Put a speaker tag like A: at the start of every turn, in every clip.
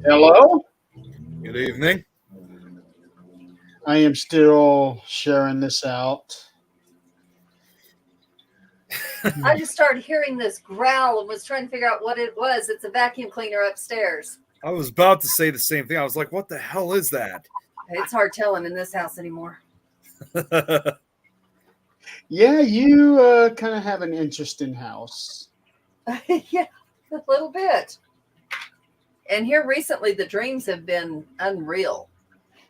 A: Hello?
B: Good evening.
A: I am still sharing this out.
C: I just started hearing this growl and was trying to figure out what it was. It's a vacuum cleaner upstairs.
B: I was about to say the same thing. I was like, what the hell is that?
C: It's hard telling in this house anymore.
A: Yeah, you kind of have an interesting house.
C: Yeah, a little bit. And here recently, the dreams have been unreal.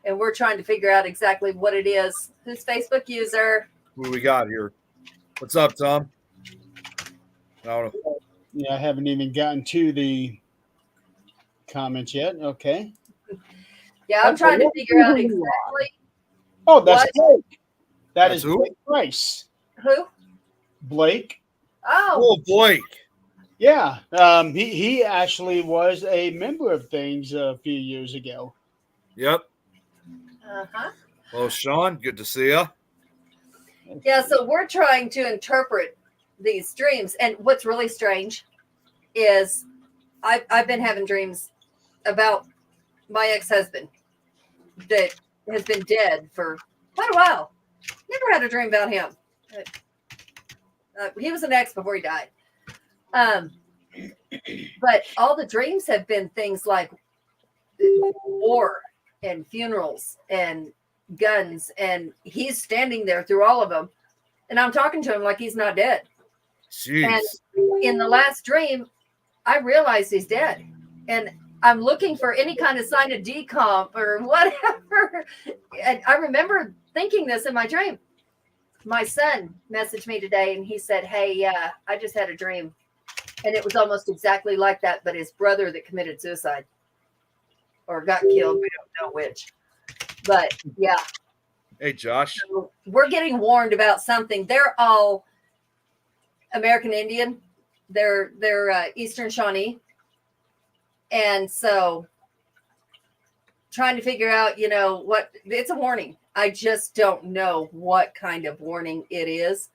C: And we're trying to figure out exactly what it is. Who's Facebook user?
B: Who do we got here? What's up, Tom? Oh,
A: Yeah, I haven't even gotten to the comments yet. Okay.
C: Yeah, I'm trying to figure out exactly
A: Oh, that's
C: what.
A: Blake. That
B: That's
A: is
B: who?
A: Blake Price.
C: Who?
A: Blake.
C: Oh,
B: Blake.
A: Yeah. He actually was a member of things a few years ago.
B: Yep.
C: uh-huh.
B: Well, Sean, good to see you.
C: Yeah, so we're trying to interpret these dreams. And what's really strange is I've been having dreams about my ex-husband that has been dead for quite a while. Never had a dream about him. He was an ex before he died. But all the dreams have been things like war and funerals and guns, and he's standing there through all of them, and I'm talking to him like he's not dead.
B: Jeez.
C: And in the last dream, I realized he's dead, and I'm looking for any kind of sign of decomp or whatever. And I remember thinking this in my dream. My son messaged me today, and he said, "Hey, I just had a dream," and it was almost exactly like that, but his brother that committed suicide or got killed. We don't know which. But yeah.
B: Hey, Josh.
C: So we're getting warned about something. They're all American Indian. They're Eastern Shawnee. And so trying to figure out, what it's a warning. I just don't know what kind of warning it is.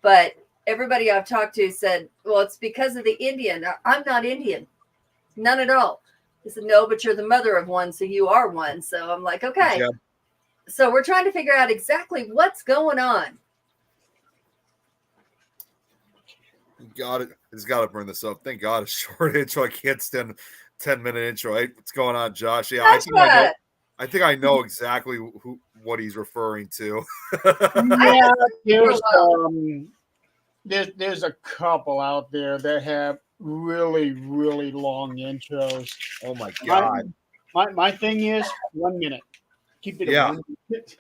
C: But everybody I've talked to said, well, it's because of the Indian. I'm not Indian. None at all. He said, no, but you're the mother of one, so you are one. So I'm like, okay.
B: Yeah.
C: So we're trying to figure out exactly what's going on.
B: Got it. It's got to burn this up. Thank God, a short intro. I can't stand 10-minute intro. Hey, what's going on, Josh? Yeah, I think I know exactly what he's referring to.
A: Yeah, there's a couple out there that have really, really long intros.
B: Oh my God.
A: My thing is 1 minute. Keep it at 1 minute.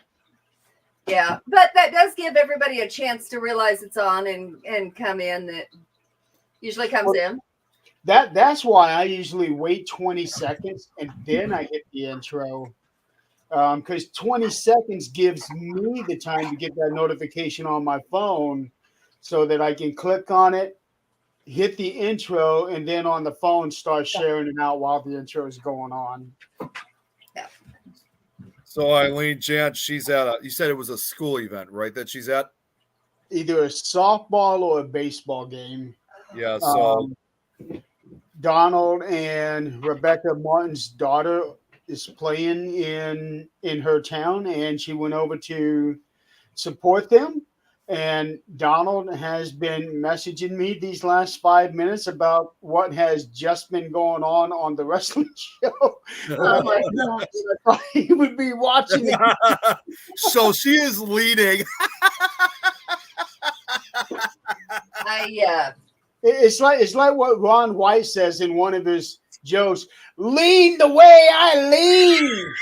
C: Yeah, but that does give everybody a chance to realize it's on and come in. That usually comes in.
A: That's why I usually wait 20 seconds and then I hit the intro. Because 20 seconds gives me the time to get that notification on my phone so that I can click on it, hit the intro, and then on the phone start sharing it out while the intro is going on.
C: Yeah.
B: So Eileen Jan, she's at you said it was a school event, right? That she's at?
A: Either a softball or a baseball game.
B: Yeah, so
A: Donald and Rebecca Martin's daughter is playing in her town, and she went over to support them. And Donald has been messaging me these last 5 minutes about what has just been going on the wrestling show.
C: Oh my
A: God. I thought he would be watching it.
B: So she is leading.
A: It's like what Ron White says in one of his jokes. Lean the way I lean.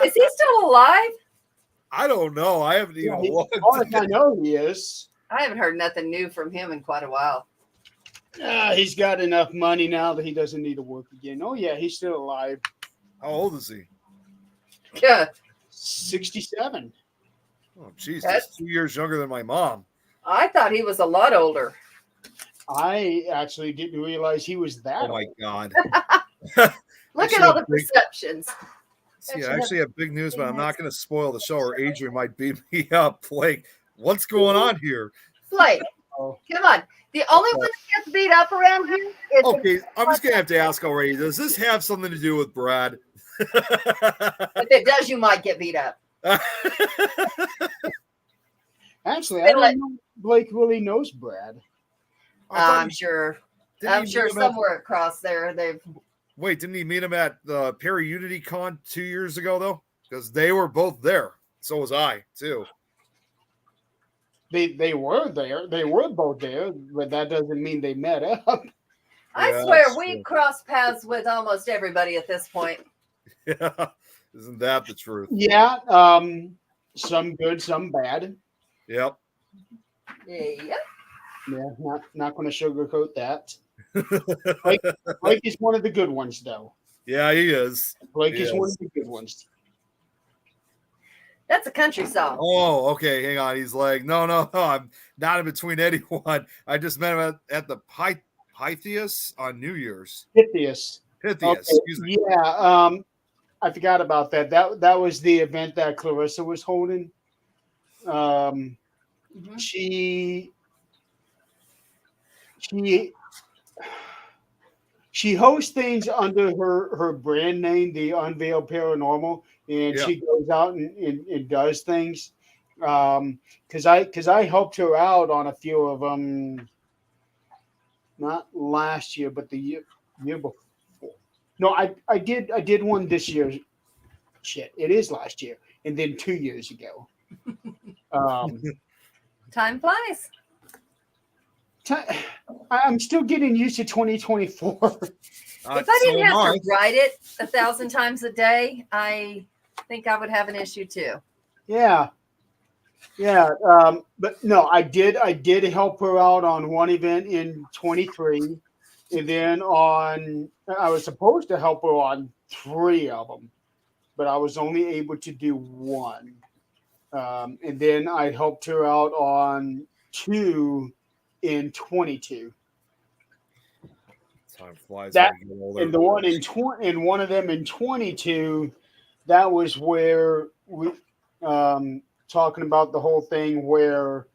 C: Is he still alive?
B: I don't know. I haven't even looked.
A: I know he is.
C: I haven't heard nothing new from him in quite a while.
A: He's got enough money now that he doesn't need to work again. Oh, yeah, he's still alive.
B: How old is he?
C: Yeah.
A: 67.
B: Oh, geez. That's 2 years younger than my mom.
C: I thought he was a lot older.
A: I actually didn't realize he was that.
B: Oh, my God.
C: Look at all the perceptions.
B: See, I actually have big news, but I'm not going to spoil the show or Adrian might beat me up. Blake, what's going on here?
C: Blake,
A: Oh,
C: Come on. The only one that gets beat up around here is
B: Okay, I'm just gonna have to ask already. Does this have something to do with Brad?
C: if it does, you might get beat up.
A: actually, I don't know if Blake really knows Brad.
C: I'm sure.
B: Didn't
C: I'm
B: he
C: sure
B: meet him
C: somewhere across there they've.
B: Wait, didn't he meet him at the Perry Unity Con 2 years ago though? Because they were both there. So was I too.
A: They were there. They were both there, but that doesn't mean they met up.
C: I
B: Yeah,
C: swear
B: that's
C: we've
B: true.
C: crossed paths with almost everybody at this point.
B: Yeah, isn't that the truth?
A: Yeah, some good, some bad.
B: Yep.
C: Yeah.
A: Yeah, not going to sugarcoat that. Blake is one of the good ones, though.
B: Yeah, he is.
A: Blake
B: He
A: is one
B: is.
A: of the good ones.
C: That's a country song.
B: Oh, okay. Hang on. He's like, no, I'm not in between anyone. I just met him at the Pythias on New Year's.
A: Pythias.
B: Pythias,
A: Okay,
B: excuse me.
A: yeah, I forgot about that. That was the event that Clarissa was holding.
C: Mhm.
A: She hosts things under her brand name, the Unveiled Paranormal, and
B: Yeah.
A: she goes out and does things. Because I helped her out on a few of them, not last year, but the year before. No, I did one this year. Shit, it is last year, and then 2 years ago.
C: Time flies.
A: I'm still getting used to 2024.
C: If I didn't have to write it 1,000 times a day, I think I would have an issue too.
A: Yeah. But no, I did help her out on one event in 23, and then I was supposed to help her on 3 of them, but I was only able to do 1. And then I helped her out on 2 in 22.
B: Time flies.
A: That
B: when you get older.
A: and the one in one of them in 22, that was where we talking about the whole thing where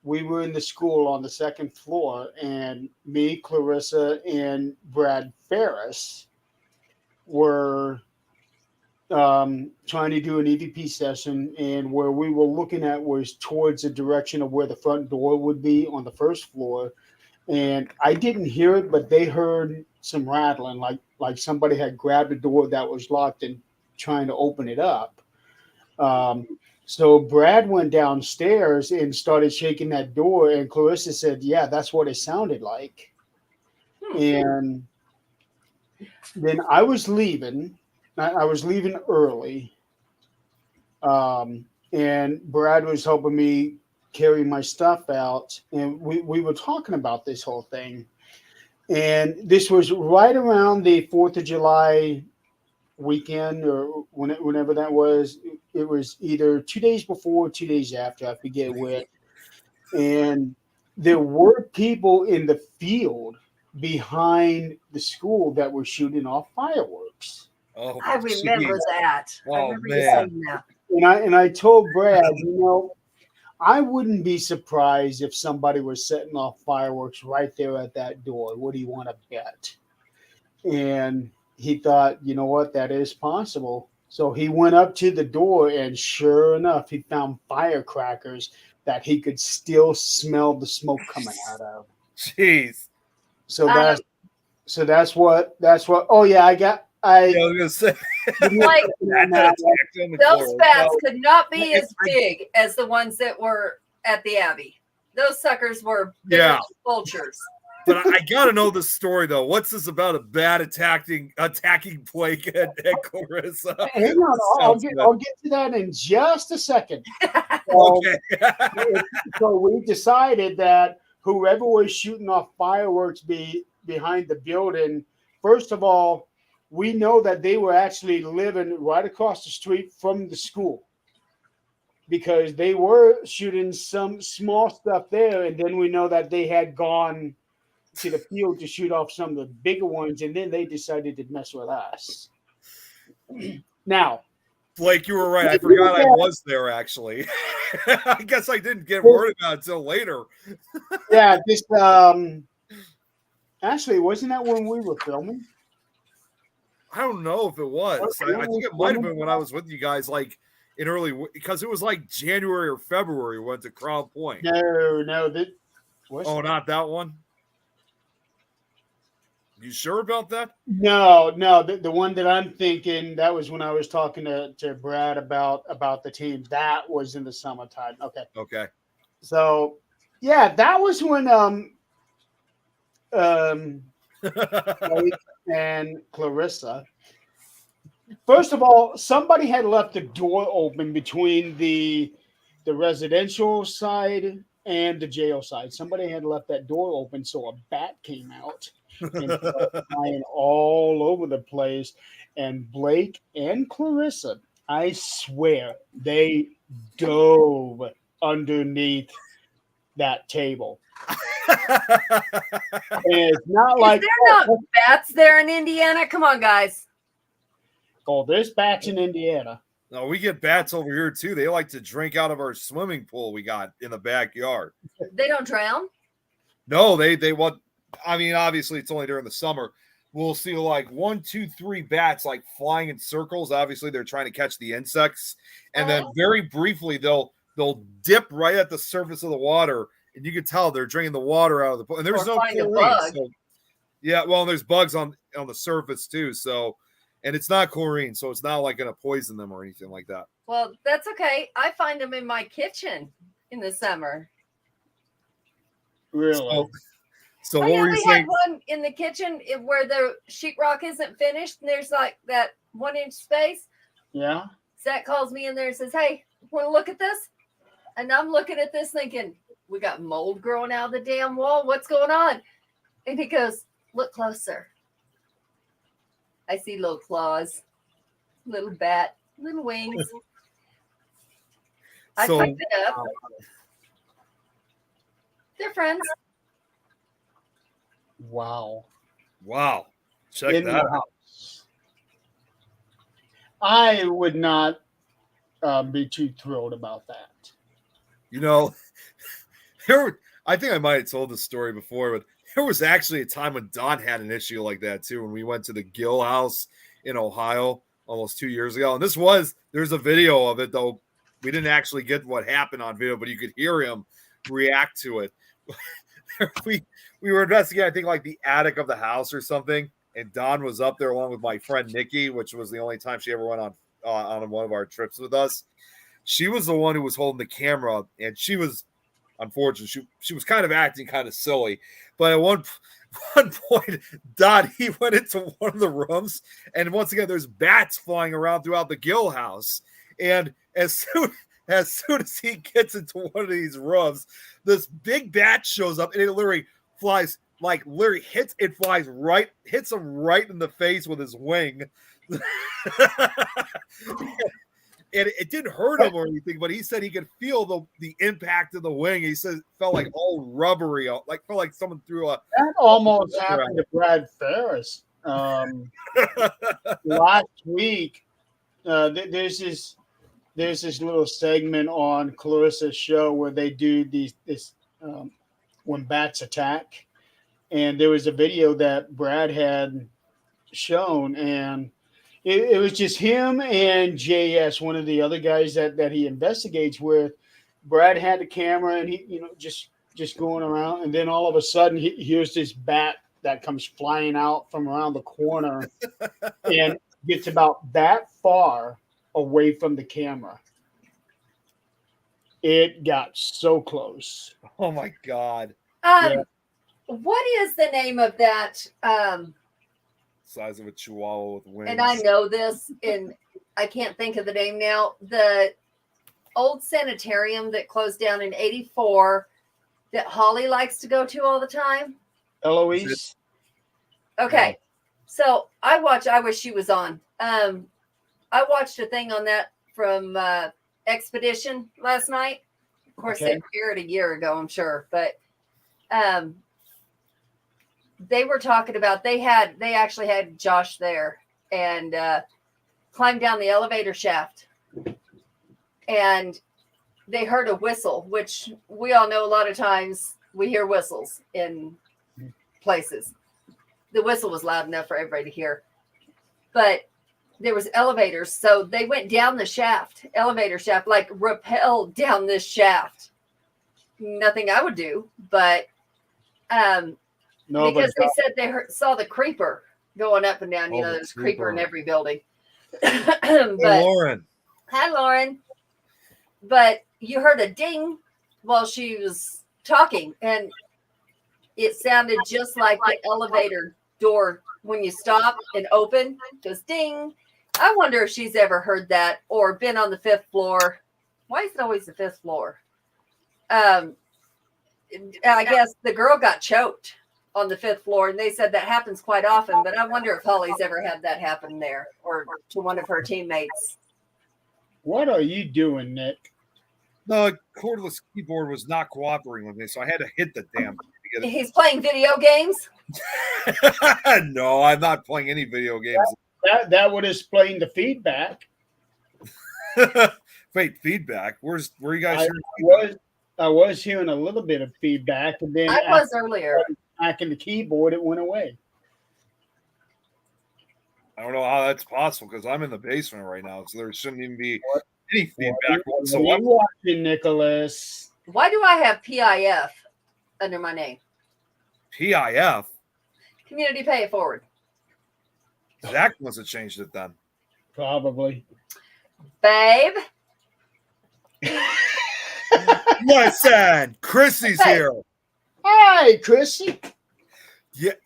A: we were in the school on the 2nd floor, and me, Clarissa, and Brad Ferris were trying to do an EVP session, and where we were looking at was towards the direction of where the front door would be on the 1st floor. And I didn't hear it, but they heard some rattling, like somebody had grabbed a door that was locked and trying to open it up. So Brad went downstairs and started shaking that door, and Clarissa said, "Yeah, that's what it sounded like." And then I was leaving. I was leaving early, and Brad was helping me carry my stuff out, and we were talking about this whole thing. And this was right around the 4th of July weekend, or whenever that was. It was either 2 days before or 2 days after, I forget which. And there were people in the field behind the school that were shooting off fireworks.
B: Oh,
C: I remember
B: geez.
C: that. I
B: Oh,
C: remember you
B: man.
C: saying that.
A: And I told Brad, I wouldn't be surprised if somebody was setting off fireworks right there at that door. What do you want to bet? And he thought, you know what, that is possible. So he went up to the door, and sure enough, he found firecrackers that he could still smell the smoke coming out of.
B: Jeez.
A: So that's what. Oh yeah,
B: Yeah, I was gonna say
C: Like, those
B: those
C: bats could not be as big as the ones that were at the Abbey. Those suckers were bigger than vultures.
B: But I gotta know the story though. What's this about a bat attacking Blake and Clarissa?
A: Hang on, I'll get to that in just a second.
B: Okay.
A: So we decided that whoever was shooting off fireworks behind the building, first of all, we know that they were actually living right across the street from the school, because they were shooting some small stuff there, and then we know that they had gone to the field to shoot off some of the bigger ones, and then they decided to mess with us. Now,
B: Blake, you were right. I forgot I was there, actually. I guess I didn't get word about it until later.
A: Yeah, just actually, wasn't that when we were filming?
B: I don't know if it was. I think it might have been when I was with you guys, like in early, because it was like January or February. We went to Crown Point.
A: No,
B: not that one. You sure about that?
A: No, the one that I'm thinking, that was when I was talking to Brad about the team. That was in the summertime. Okay. So yeah, that was when Blake and Clarissa. First of all, somebody had left the door open between the residential side and the jail side. Somebody had left that door open, so a bat came out and started flying all over the place. And Blake and Clarissa, I swear, they dove underneath that table. And it's not like
C: there not bats there in Indiana. Come on, guys.
A: Oh, there's bats in Indiana.
B: No, we get bats over here too. They like to drink out of our swimming pool we got in the backyard.
C: They don't drown?
B: No, they want. I mean, obviously it's only during the summer. We'll see like 1, 2, 3 bats like flying in circles. Obviously, they're trying to catch the insects, and then very briefly they'll dip right at the surface of the water, and you can tell they're drinking the water out of the pool. And there's no chlorine. So, yeah, well, and there's bugs on the surface too. So. And it's not chlorine, so it's not like going to poison them or anything like that.
C: Well, that's okay. I find them in my kitchen in the summer.
A: Really?
B: So what were you saying?
C: We had one in the kitchen where the sheetrock isn't finished, and there's like that 1-inch space.
A: Yeah.
C: Zach calls me in there and says, "Hey, want to look at this?" And I'm looking at this thinking, we got mold growing out of the damn wall. What's going on? And he goes, "Look closer." I see little claws, little bat, little wings. I picked it up. They're friends.
A: Wow.
B: Check that out.
A: I would not be too thrilled about that.
B: You know, I think I might have told this story before, but there was actually a time when Don had an issue like that too, when we went to the Gill House in Ohio almost 2 years ago. And there's a video of it, though we didn't actually get what happened on video, but you could hear him react to it. we were investigating, I think, like the attic of the house or something, and Don was up there along with my friend Nikki, which was the only time she ever went on one of our trips with us. She was the one who was holding the camera, and she was, unfortunately, she was kind of acting kind of silly. But at one point, Don, he went into one of the rooms, and once again, there's bats flying around throughout the Gill House. And as soon as he gets into one of these rooms, this big bat shows up, and it literally flies, hits him right in the face with his wing. And it didn't hurt him or anything, but he said he could feel the impact of the wing. He said it felt like all rubbery, felt like someone threw a.
A: That almost happened to Brad Ferris last week. There's this little segment on Clarissa's show where they do this when bats attack, and there was a video that Brad had shown, and it was just him and JS, one of the other guys that he investigates with. Brad had the camera, and he, just going around, and then all of a sudden he hears this bat that comes flying out from around the corner and gets about that far away from the camera. It got so close.
B: Oh my God.
C: What is the name of that?
B: Size of a chihuahua with wings.
C: And I know this, and I can't think of the name now. The old sanitarium that closed down in '84 that Holly likes to go to all the time.
A: Eloise.
C: Okay. So I wish she was on. I watched a thing on that from Expedition last night. Of course, It aired a year ago, I'm sure. But they were talking about, they actually had Josh there and climbed down the elevator shaft and they heard a whistle, which we all know a lot of times we hear whistles in places. The whistle was loud enough for everybody to hear, but there was elevators. So they went down the shaft, elevator shaft, like rappelled down this shaft. Nothing I would do, but
A: No,
C: because
A: but
C: they said they saw the creeper going up and down. You
B: Oh,
C: know,
B: the
C: there's creeper in
B: creeper.
C: every building.
B: Hey,
C: But
B: Lauren.
C: hi, Lauren. But you heard a ding while she was talking, and it sounded just like the elevator door when you stop and open. It goes ding. I wonder if she's ever heard that or been on the 5th floor. Why is it always the 5th floor? I guess the girl got choked on the 5th floor, and they said that happens quite often. But I wonder if Holly's ever had that happen there or to one of her teammates.
A: what are you doing, Nick?
B: The cordless keyboard was not cooperating with me, so I had to hit the damn thing to get
C: He's playing video games.
B: it. No, I'm not playing any video games.
A: That would explain the feedback.
B: Wait, feedback? Where are you guys
A: I
B: hearing feedback?
A: was hearing a little bit of feedback, and then
C: I was earlier.
A: in the keyboard, it went away.
B: I don't know how that's possible because I'm in the basement right now, so there shouldn't even be any feedback
A: What are
B: whatsoever.
A: you watching, Nicholas?
C: Why do I have PIF under my name?
B: PIF?
C: Community Pay It Forward.
B: Zach must have changed it then.
A: Probably.
C: Babe.
B: Listen, Chrissy's
C: Hey.
B: here.
A: Hi, Chrissy.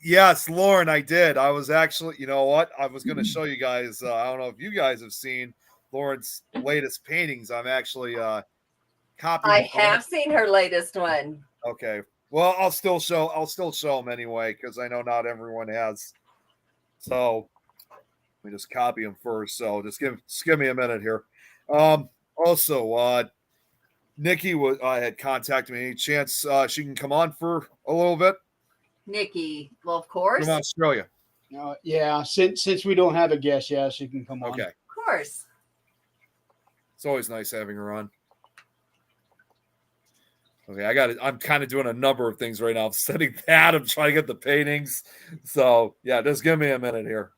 B: Yes, Lauren, I did. I was actually, you know what? I was going to show you guys. I don't know if you guys have seen Lauren's latest paintings. I'm actually copying.
C: I have seen her latest one.
B: Okay. Well, I'll still show them anyway because I know not everyone has. So let me just copy them first. So just give me a minute here. Also, Nikki had contacted me. Any chance she can come on for a little bit
C: Nikki. Well, of course.
B: from Australia?
A: Yeah, since we don't have a guest, yeah, she can come on.
B: Okay.
C: Of course.
B: It's always nice having her on. Okay, I got it. I'm kind of doing a number of things right now. I'm setting that. I'm trying to get the paintings. So yeah, just give me a minute here.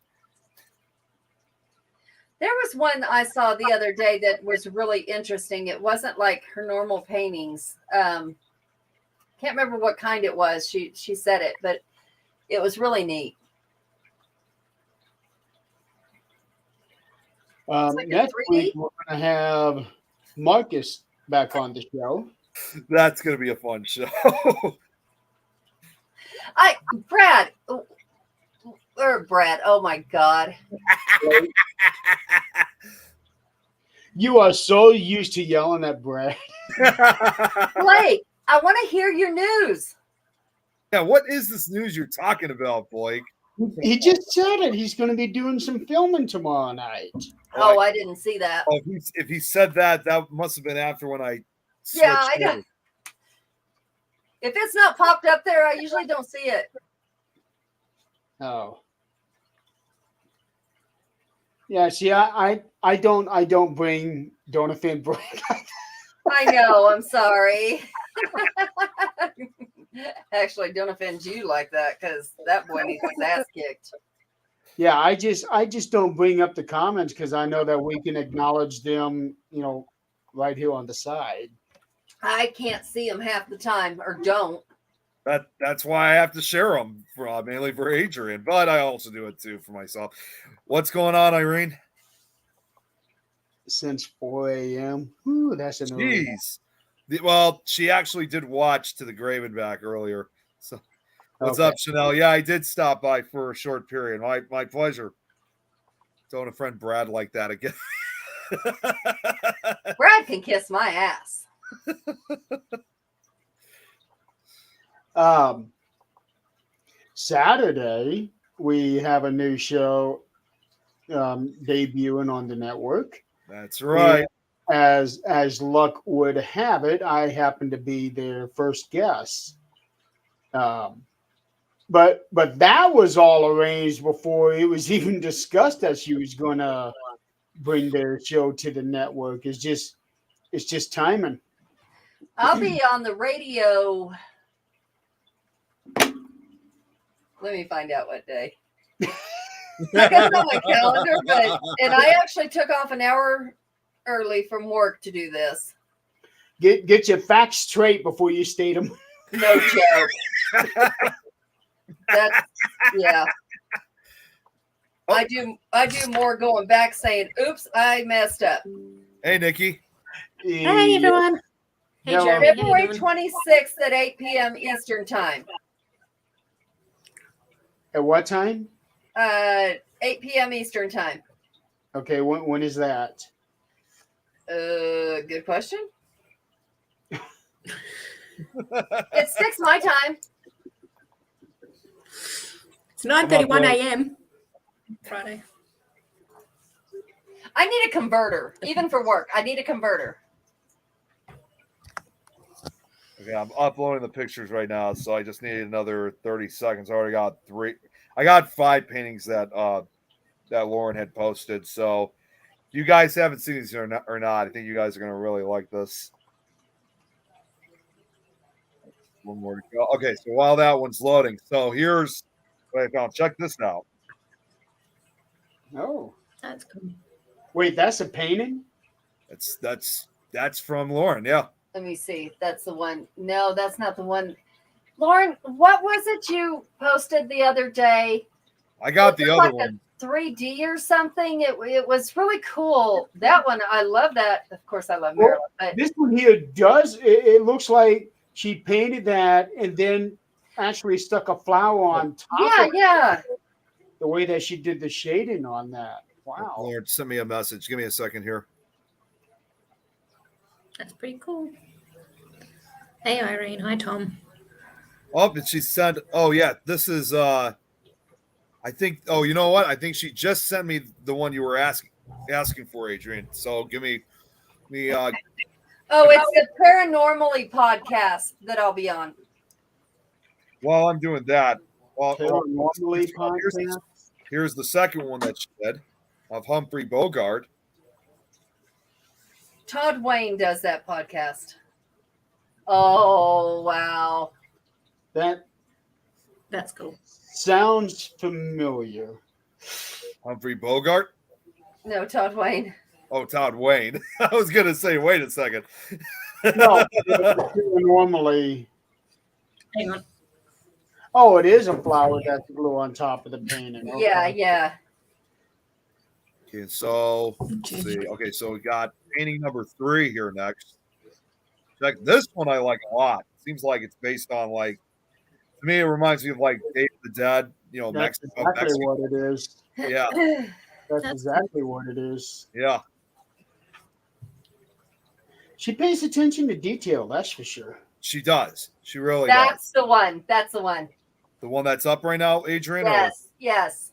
C: There was one I saw the other day that was really interesting. It wasn't like her normal paintings. Can't remember what kind it was. She said it, but it was really neat. like a
A: Next
C: 3D?
A: week we're gonna have Marcus back on the show.
B: That's going to be a fun show.
C: Brad, oh my God.
A: You are so used to yelling at Brad.
C: Blake, I want to hear your news.
B: Yeah, what is this news you're talking about, Blake?
A: He just said it. He's going to be doing some filming tomorrow night.
C: Oh, I didn't see that.
B: Oh, if he said that, that must have been after when I switched
C: Yeah, I know.
B: over.
C: If it's not popped up there, I usually don't see it.
A: Oh. Yeah, see, I don't offend Brad.
C: I know. I'm sorry. Actually, don't offend you like that because that boy needs his ass kicked.
A: Yeah, I just don't bring up the comments because I know that we can acknowledge them, right here on the side.
C: I can't see him half the time, or don't.
B: That's why I have to share them, mainly for Adrian, but I also do it too for myself. What's going on, Irene?
A: Since 4 a.m. Ooh, that's an early.
B: Jeez. Well, she actually did watch To the Grave and Back earlier. So, what's
A: Okay.
B: up, Chanel? Yeah, I did stop by for a short period. My pleasure. Don't offend Brad like that again.
C: Brad can kiss my ass.
A: Saturday we have a new show debuting on the network.
B: That's right.
A: As luck would have it, I happen to be their first guest. But that was all arranged before it was even discussed that she was going to bring their show to the network. It's just timing.
C: I'll be on the radio. Let me find out what day. I got it on my calendar, and I actually took off an hour early from work to do this.
A: Get your facts straight before you state them.
C: No joke. That's yeah. I do more going back saying, "Oops, I messed up."
B: Hey, Nikki.
D: Hey, everyone. Hey,
A: Yeah,
D: Jeremy. How you
C: February
D: doing?
C: 26th at 8 p.m. Eastern time.
A: At what time?
C: 8 p.m. Eastern time.
A: Okay, when is that?
C: Good question. It's 6 my time.
D: It's 9:31 a.m. Friday.
C: I need a converter, even for work. I need a converter.
B: Okay, I'm uploading the pictures right now, so I just need another 30 seconds. I already got 3. I got 5 paintings that Lauren had posted. So if you guys haven't seen these or not, I think you guys are gonna really like this. One more to go. Okay, so while that one's loading, so here's what I found. Check this out.
A: Oh,
D: That's cool.
A: wait, that's a painting?
B: That's from Lauren. Yeah.
C: Let me see. That's the one. No, that's not the one. Lauren, what was it you posted the other day?
B: I got the
C: It
B: other
C: looked like
B: one.
C: a 3D or something. It was really cool. That one, I love that. Of course, I love Maryland. But
A: This one here does. It looks like she painted that and then actually stuck a flower on top.
C: yeah,
A: of it,
C: yeah.
A: the way that she did the shading on that. Wow.
B: Lauren, send me a message. Give me a second here.
D: That's pretty cool. Hey, Irene. Hi, Tom.
B: Oh, and she sent. Oh yeah, this is. I think. Oh, you know what? I think she just sent me the one you were asking for, Adrian. So give me.
C: Oh, it's the Paranormally podcast that I'll be on.
B: While I'm doing that,
A: Paranormally
B: here's,
A: podcast.
B: here's the second one that she did of Humphrey Bogart.
C: Todd Wayne does that podcast. Oh, wow.
D: That's cool.
A: Sounds familiar.
B: Humphrey Bogart.
C: No, Todd Wayne.
B: Oh, Todd Wayne. I was gonna say, wait a second.
A: No, normally.
D: Hang on.
A: Oh, it is a flower that's glue on top of the painting. Okay.
C: Yeah, yeah.
B: Okay, so let's see. Okay, so we got painting number 3 here next. Check this one. I like a lot. Seems like it's based on to me, it reminds me of Day of the Dead.
A: That's
B: Mexico.
A: exactly what it is.
B: Yeah,
A: That's exactly what it is.
B: yeah.
A: She pays attention to detail, that's for sure.
B: She does. She really does.
C: That's the one. That's the one.
B: The one that's up right now, Adrian.
C: Yes, yes.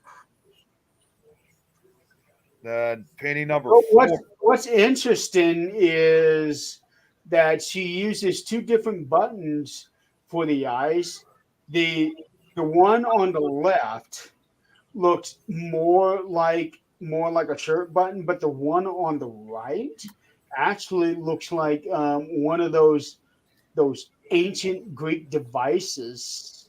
B: Then painting number
A: But
B: 4.
A: what's interesting is that she uses 2 different buttons for the eyes. The one on the left looks more like a shirt button, but the one on the right actually looks like one of those ancient Greek devices.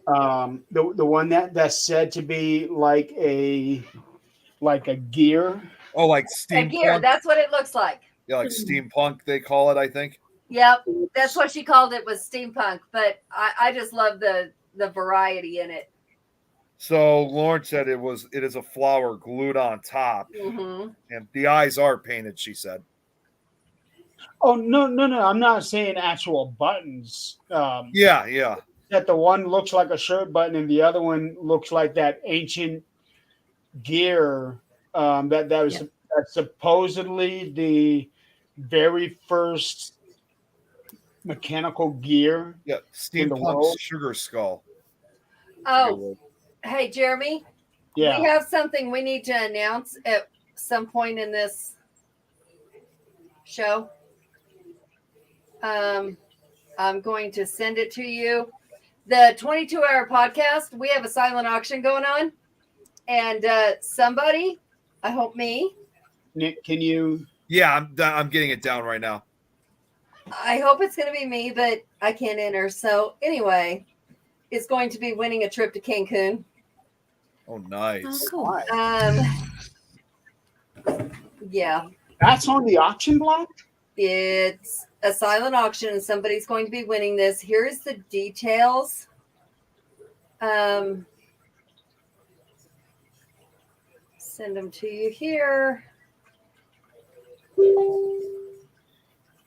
A: The one that's said to be like a gear.
B: Oh, like
C: A
B: steampunk.
C: gear. That's what it looks like.
B: Yeah, like steampunk. They call it, I think.
C: Yep. That's what she called it, was steampunk. But I just love the variety in it.
B: So Lauren said it is a flower glued on top,
C: Mm-hmm.
B: and the eyes are painted. She said.
A: Oh no! I'm not saying actual buttons.
B: Yeah.
A: That the one looks like a shirt button and the other one looks like that ancient gear. That was that's supposedly the very first mechanical gear.
B: Yeah,
A: In the
B: steampunk
A: world?
B: sugar skull.
C: Oh, hey, Jeremy.
A: Yeah.
C: We have something we need to announce at some point in this show. I'm going to send it to you. The 22-hour podcast, we have a silent auction going on. And somebody, I hope me,
A: Nick, can you?
B: Yeah, I'm getting it down right now.
C: I hope it's going to be me, but I can't enter. So anyway, it's going to be winning a trip to Cancun.
B: Oh, nice.
D: Oh, cool.
C: Yeah,
A: That's on the auction block.
C: it's a silent auction, and somebody's going to be winning this. Here's the details. Send them to you here.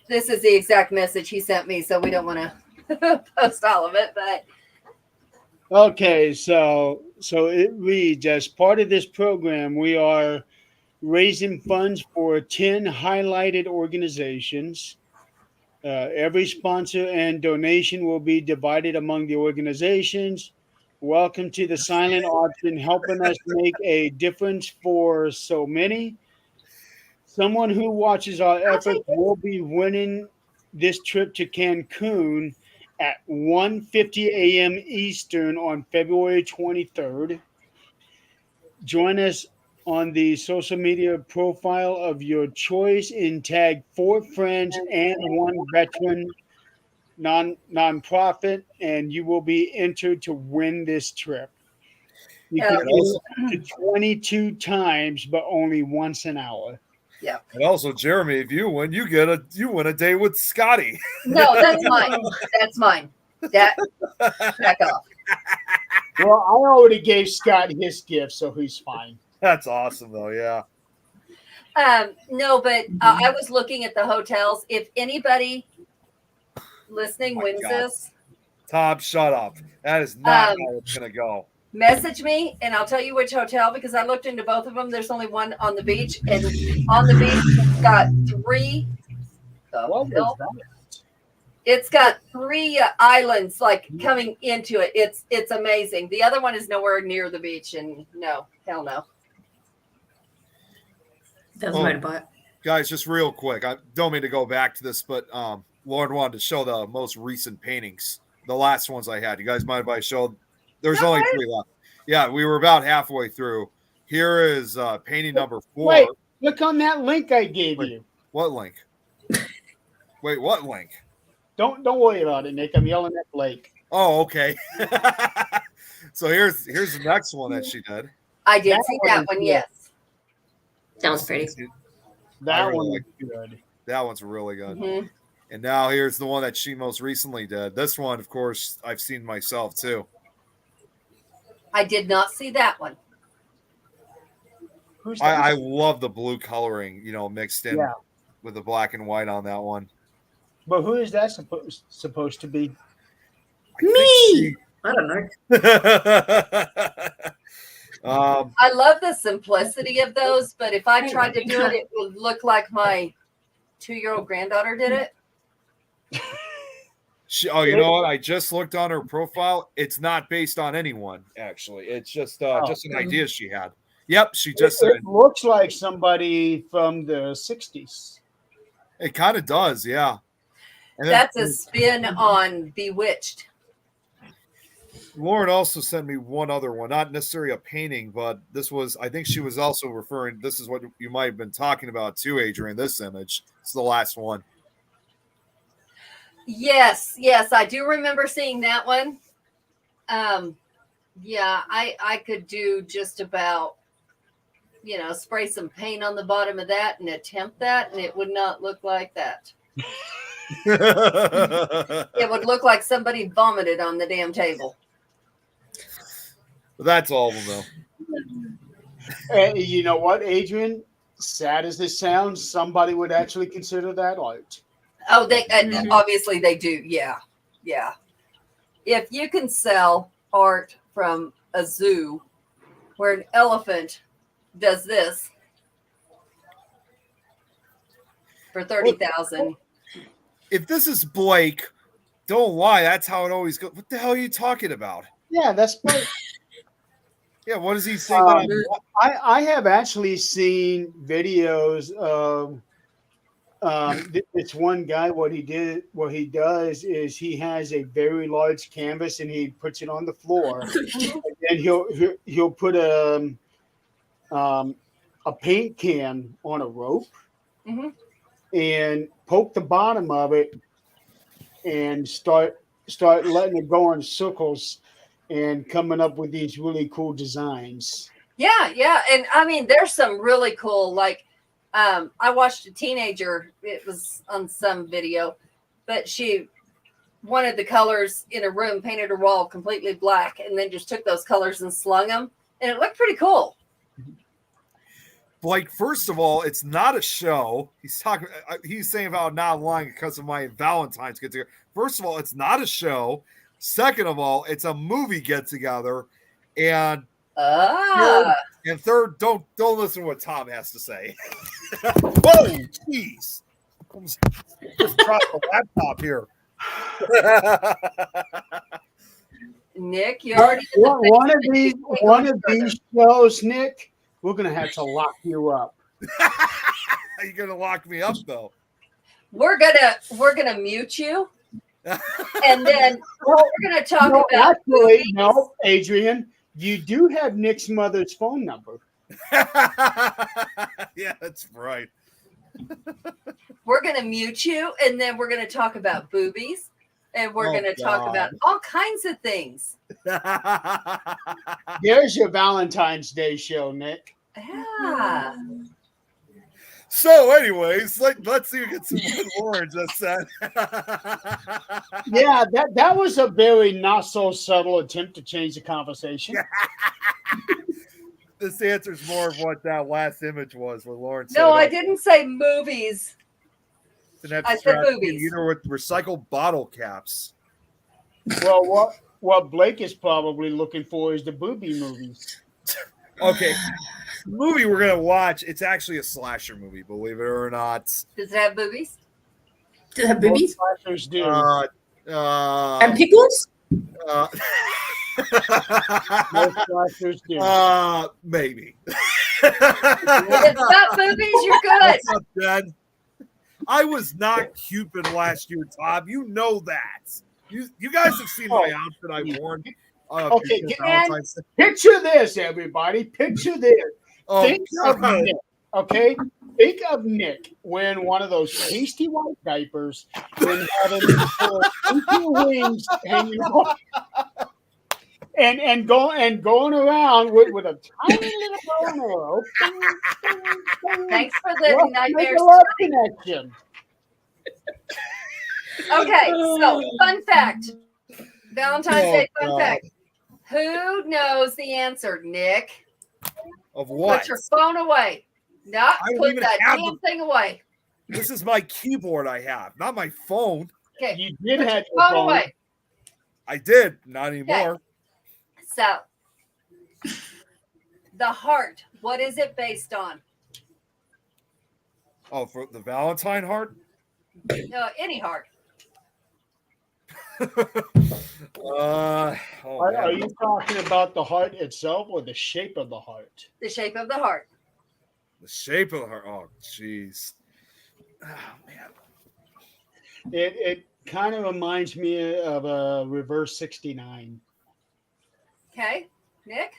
C: This is the exact message he sent me, so we don't want to post all of it, but
A: Okay, so it reads, as part of this program, we are raising funds for 10 highlighted organizations. Every sponsor and donation will be divided among the organizations. Welcome to the silent auction, helping us make a difference for so many. Someone who watches our efforts will be winning this trip to Cancun at 1:50 a.m. Eastern on February 23rd. Join us on the social media profile of your choice and tag 4 friends and 1 veteran nonprofit, and you will be entered to win this trip. You can
C: Yeah.
A: get to 22 times, but only once an hour.
C: yeah.
B: And also, Jeremy, if you win, you win a day with Scotty.
C: No, that's mine. That's mine. Back off.
A: Well, I already gave Scott his gift, so he's fine.
B: That's awesome, though. Yeah.
C: No, but I was looking at the hotels. If anybody listening
B: Oh my
C: wins
B: God.
C: this,
B: Tom, shut up. That is not how it's gonna go.
C: message me and I'll tell you which hotel, because I looked into both of them. There's only one on the beach, and on the beach it's got 3.
A: What was that?
C: It's got 3 islands like coming into it. It's amazing. The other one is nowhere near the beach, and no, hell no.
D: That was
B: Oh.
D: motorbike.
B: Guys, just real quick. I don't mean to go back to this, but Lauren wanted to show the most recent paintings. The last ones I had. You guys mind if I showed? There's only 3 left. Yeah, we were about halfway through. Here is painting number 4.
A: Wait, look on that link I gave
B: Wait.
A: you.
B: What link? Wait, what link?
A: Don't worry about it, Nick. I'm yelling at Blake.
B: Oh, okay. So here's the next one that she did.
C: I did
A: That
C: see
A: one
C: that
A: is
C: one,
A: good.
C: yes.
D: That was pretty.
A: That
B: really
A: one
B: like
A: was good.
B: That one's really good.
C: Mhm.
B: And now here's the one that she most recently did. This one, of course, I've seen myself too.
C: I did not see that one.
A: Who's
B: I
A: that?
B: love the blue coloring, mixed in
A: Yeah.
B: with the black and white on that one.
A: But who is that supposed to be?
D: Me! I don't know.
C: I love the simplicity of those, but if I tried to do it, it would look like my 2-year-old granddaughter did it.
B: You know what? I just looked on her profile. It's not based on anyone, actually. It's just an idea she had. Yep, she just said
A: It looks like somebody from the 60s.
B: it kind of does, yeah. And then
C: That's a spin on Bewitched.
B: Lauren also sent me one other one, not necessarily a painting, but this was, I think she was also referring, this is what you might have been talking about too, Adrian, this image. It's the last one.
C: Yes, I do remember seeing that one. Yeah, I could do just about, spray some paint on the bottom of that and attempt that, and it would not look like that. It would look like somebody vomited on the damn table.
B: But that's all of them, though.
A: And you know what, Adrian? Sad as this sounds, somebody would actually consider that art.
C: Oh, they obviously they do. Yeah. If you can sell art from a zoo where an elephant does this for 30,000,
B: If this is Blake, don't lie. That's how it always goes. What the hell are you talking about?
A: Yeah, that's what
B: Yeah, what does he say? That
A: I have actually seen videos of it's one guy. What he does is he has a very large canvas and he puts it on the floor, and he'll put a paint can on a rope
C: Mhm.
A: and poke the bottom of it and start letting it go in circles and coming up with these really cool designs.
C: Yeah, yeah. And I mean, there's some really cool, like, I watched a teenager, it was on some video, but she wanted the colors in a room, painted her wall completely black, and then just took those colors and slung them. And it looked pretty cool.
B: Like, first of all, it's not a show. He's saying about not lying because of my Valentine's get together. First of all, it's not a show. Second of all, it's a movie get together. And third, don't listen to what Tom has to say. Whoa, jeez. Just dropped the laptop here.
C: Nick, you already did the
A: one of these shows, Nick, we're gonna have to lock you up.
B: You're gonna lock me up though.
C: We're gonna mute you, and then we're gonna talk about.
A: Actually, no, Adrian, you do have Nick's mother's phone number.
B: Yeah, that's right.
C: We're gonna mute you, and then we're gonna talk about boobies, and we're gonna talk about all kinds of things.
A: There's your Valentine's Day show, Nick.
C: Yeah.
B: So, anyways, let's see who gets some good words. That's said.
A: Yeah, that was a very not so subtle attempt to change the conversation.
B: This answers more of what that last image was where Lauren said.
C: No, I didn't say movies.
B: I
C: said movies.
B: Either with recycled bottle caps.
A: Well, what Blake is probably looking for is the booby movies.
B: Okay. The movie we're going to watch, it's actually a slasher movie, believe it or not.
C: Does it have boobies?
D: Do they have boobies?
A: Most slashers do.
D: And pickles?
A: Most slashers do.
B: Maybe.
C: If it's got boobies, you're good.
B: What's up, Dad? I was not Cupid last year, Tom. You know that. You guys have seen my outfit I worn.
A: Okay, picture this, everybody. Picture this. Think of Nick. Okay, think of Nick wearing one of those pasty white diapers and having wings hanging off, and going around with a tiny little bow and arrow.
C: Thanks for the nightmare
A: love connection.
C: Okay, so fun fact. Valentine's Day fun fact. Who knows the answer, Nick?
B: Of what?
C: Put your phone away. Not put that damn thing away.
B: This is my keyboard I have, not my phone.
C: Okay.
A: You did have
C: your phone away.
B: I did, not anymore.
C: Okay. So, the heart, what is it based on?
B: Oh, for the Valentine heart?
C: No, any heart.
A: Are you talking about the heart itself or the shape of the heart?
C: The shape of the heart.
B: The shape of the heart. Oh, jeez. Oh, man.
A: It kind of reminds me of a reverse 69.
C: Okay, Nick?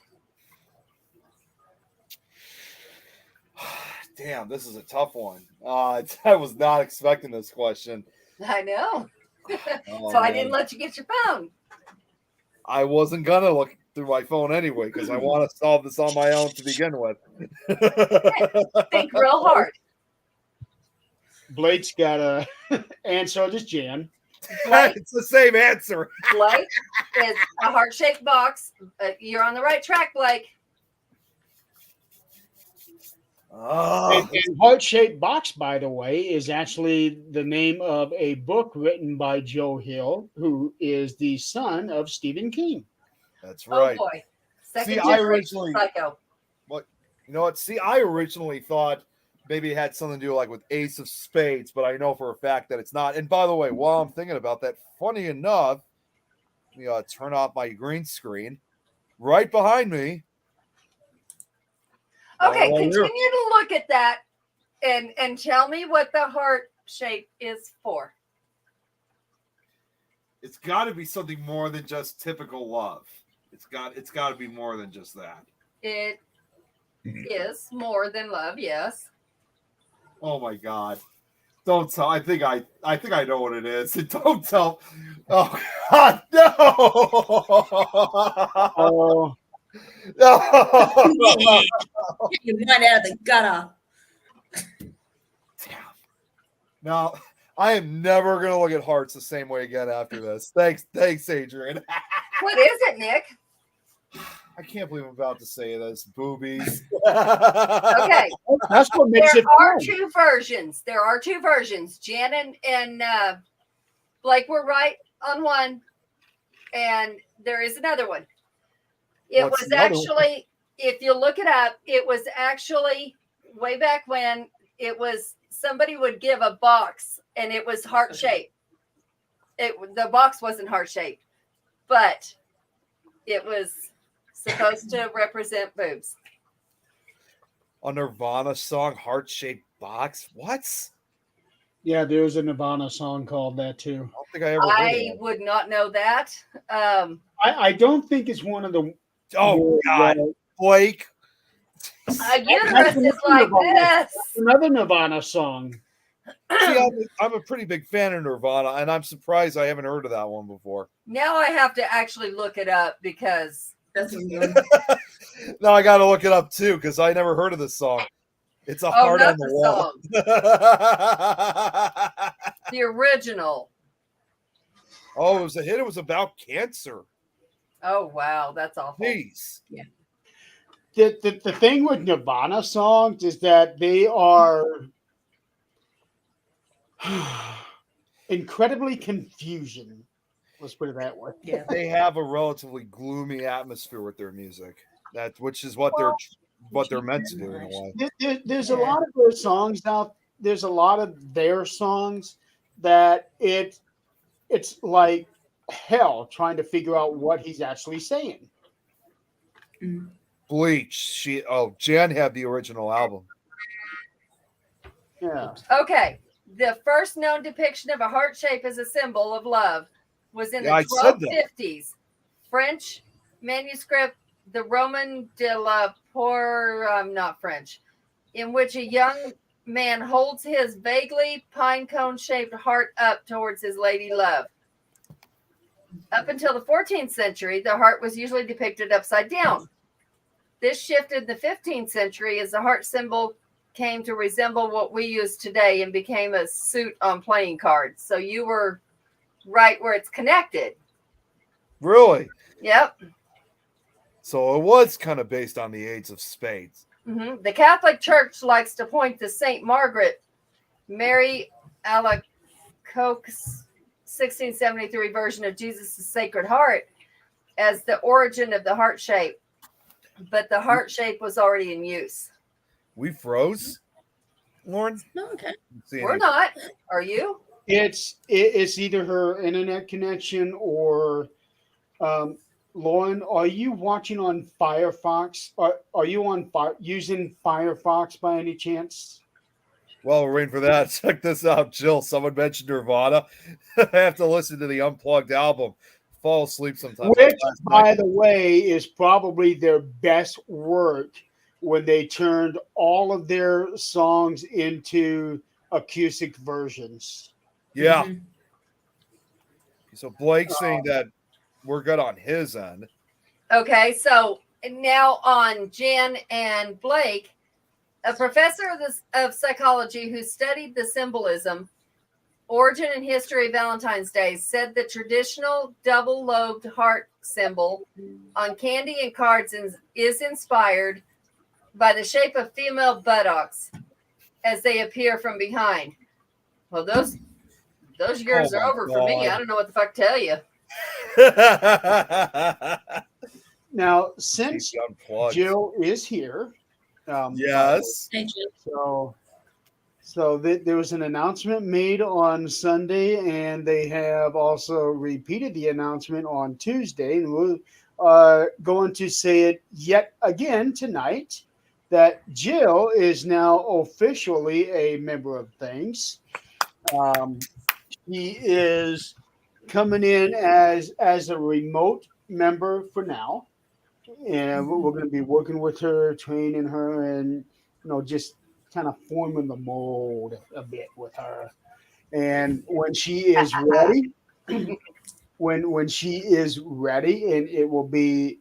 B: Damn, this is a tough one. I was not expecting this question.
C: I know.
B: Oh,
C: so I didn't let you get your phone.
B: I wasn't going to look through my phone anyway because I want to solve this on my own to begin with.
C: Think real hard.
A: Blake's got a answer. Just Jan.
B: It's the same answer.
C: Blake is a heart-shaped box. You're on the right track, Blake.
A: And Heart-Shaped Box, by the way, is actually the name of a book written by Joe Hill, who is the son of Stephen King.
B: That's right.
C: Oh boy. Second
B: See,
C: generation psycho.
B: What? You know what? See, I originally thought maybe it had something to do like with Ace of Spades, but I know for a fact that it's not. And by the way, while I'm thinking about that, funny enough, let me turn off my green screen. Right behind me.
C: Okay, continue to look at that and tell me what the heart shape is for.
B: It's got to be something more than just typical love. It's got to be more than just that.
C: It is more than love. Yes.
B: Oh my God! Don't tell. I think I know what it is. Don't tell. Oh God, no!
A: Oh,
B: No!
D: Get your mind out of the gutter.
B: Damn. Now I am never gonna look at Hearts the same way again after this. Thanks, Adrian.
C: What is it, Nick?
B: I can't believe I'm about to say this. Boobies.
C: Okay.
A: that's what makes
C: There
A: it
C: are
A: fun.
C: two versions. There are two versions. Jan and Blake were right on one, and there is another one. It
B: What's
C: was
B: the other one?
C: actually, if you look it up, it was actually way back when it was somebody would give a box and it was heart shaped. The box wasn't heart shaped, but it was supposed to represent boobs.
B: A Nirvana song, Heart Shaped Box. What?
A: Yeah, there's a Nirvana song called that too.
B: I don't think I ever heard
C: I
B: of it.
C: would not know that.
A: I don't think it's one of the.
B: Oh God, Blake.
C: A uterus is like this.
A: Another Nirvana song.
B: See, I'm a pretty big fan of Nirvana, and I'm surprised I haven't heard of that one before.
C: Now I have to actually look it up because
D: That's a good.
B: Now I got to look it up too because I never heard of this song. It's a heart
C: not
B: on the
C: the
B: wall.
C: the original.
B: Oh, it was a hit. It was about cancer.
C: Oh wow, that's awful.
B: Jeez.
A: The thing with Nirvana songs is that they are incredibly confusing. Let's put it that way.
D: Yeah.
B: They have a relatively gloomy atmosphere with their music. Which is what they're meant to do in a way.
A: There's a lot of their songs out. There's a lot of their songs that it's like hell trying to figure out what he's actually saying.
B: Bleach. Jan had the original album.
A: Yeah.
C: Okay. The first known depiction of a heart shape as a symbol of love was in the
B: I said that.
C: 1250s. French manuscript, the Roman de la Pour, not French, in which a young man holds his vaguely pine cone shaped heart up towards his lady love. Up until the 14th century, the heart was usually depicted upside down. This shifted in the 15th century as the heart symbol came to resemble what we use today and became a suit on playing cards. So you were right where it's connected.
B: Really?
C: Yep.
B: So it was kind of based on the Aids of Spades.
C: Mm-hmm. The Catholic Church likes to point to Saint Margaret, Mary Alacoque's 1673 version of Jesus' Sacred Heart as the origin of the heart shape, but the heart shape was already in use.
B: We froze, Lauren.
D: No, okay.
C: We're not. Are you?
A: It's either her internet connection or Lauren, are you watching on Firefox? Are you on using Firefox by any chance?
B: Well, we're waiting for that. Check this out, Jill. Someone mentioned Nirvana. I have to listen to the Unplugged album. Fall asleep sometimes.
A: Which, by the way, is probably their best work when they turned all of their songs into acoustic versions.
B: Yeah.
D: Mhm.
B: So Blake's saying that we're good on his end.
C: Okay, so now on Jan and Blake, a professor of psychology who studied the symbolism, origin, and history of Valentine's Day said the traditional double-lobed heart symbol on candy and cards is inspired by the shape of female buttocks as they appear from behind. Well, those years are over for me. I don't know what the fuck to tell you.
A: Now, since
B: Unplugged.
A: Jill is here,
B: Yes.
D: Thank you.
A: there was an announcement made on Sunday, and they have also repeated the announcement on Tuesday, and we're going to say it yet again tonight, that Jill is now officially a member of Things. He is coming in as a remote member for now. and we're going to be working with her, training her, and just kind of forming the mold a bit with her. And when she is ready, when she is ready, and it will be,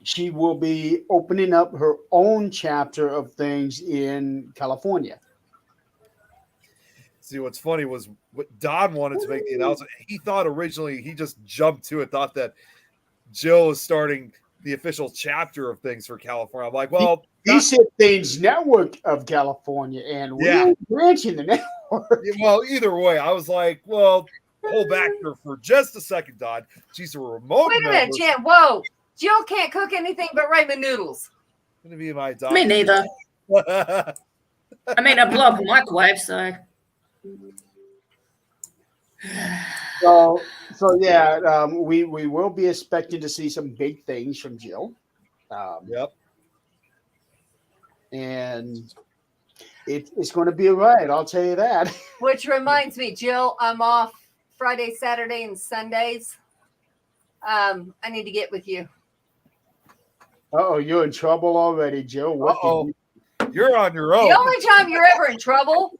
A: she will be opening up her own chapter of things in California.
B: See, what's funny was what Don wanted to make the announcement. He thought originally, he just jumped to it, thought that Jill is starting the official chapter of things for California. I'm like, well,
A: he said Things Network of California, and we're branching the network.
B: Well, either way, I was like, well, hold back here for just a second, Don. She's a remote.
C: Wait a minute, Jen. Whoa. Jill can't cook anything but ramen noodles.
B: Gonna be my Don.
D: Me neither. I mean, I blow up a microwave, so.
A: So yeah, we will be expecting to see some big things from Jill.
B: Yep.
A: And it's going to be a ride, I'll tell you that.
C: Which reminds me, Jill, I'm off Friday, Saturday, and Sundays. I need to get with you.
A: Uh-oh, you're in trouble already, Jill.
B: You're on your own.
C: The only time you're ever in trouble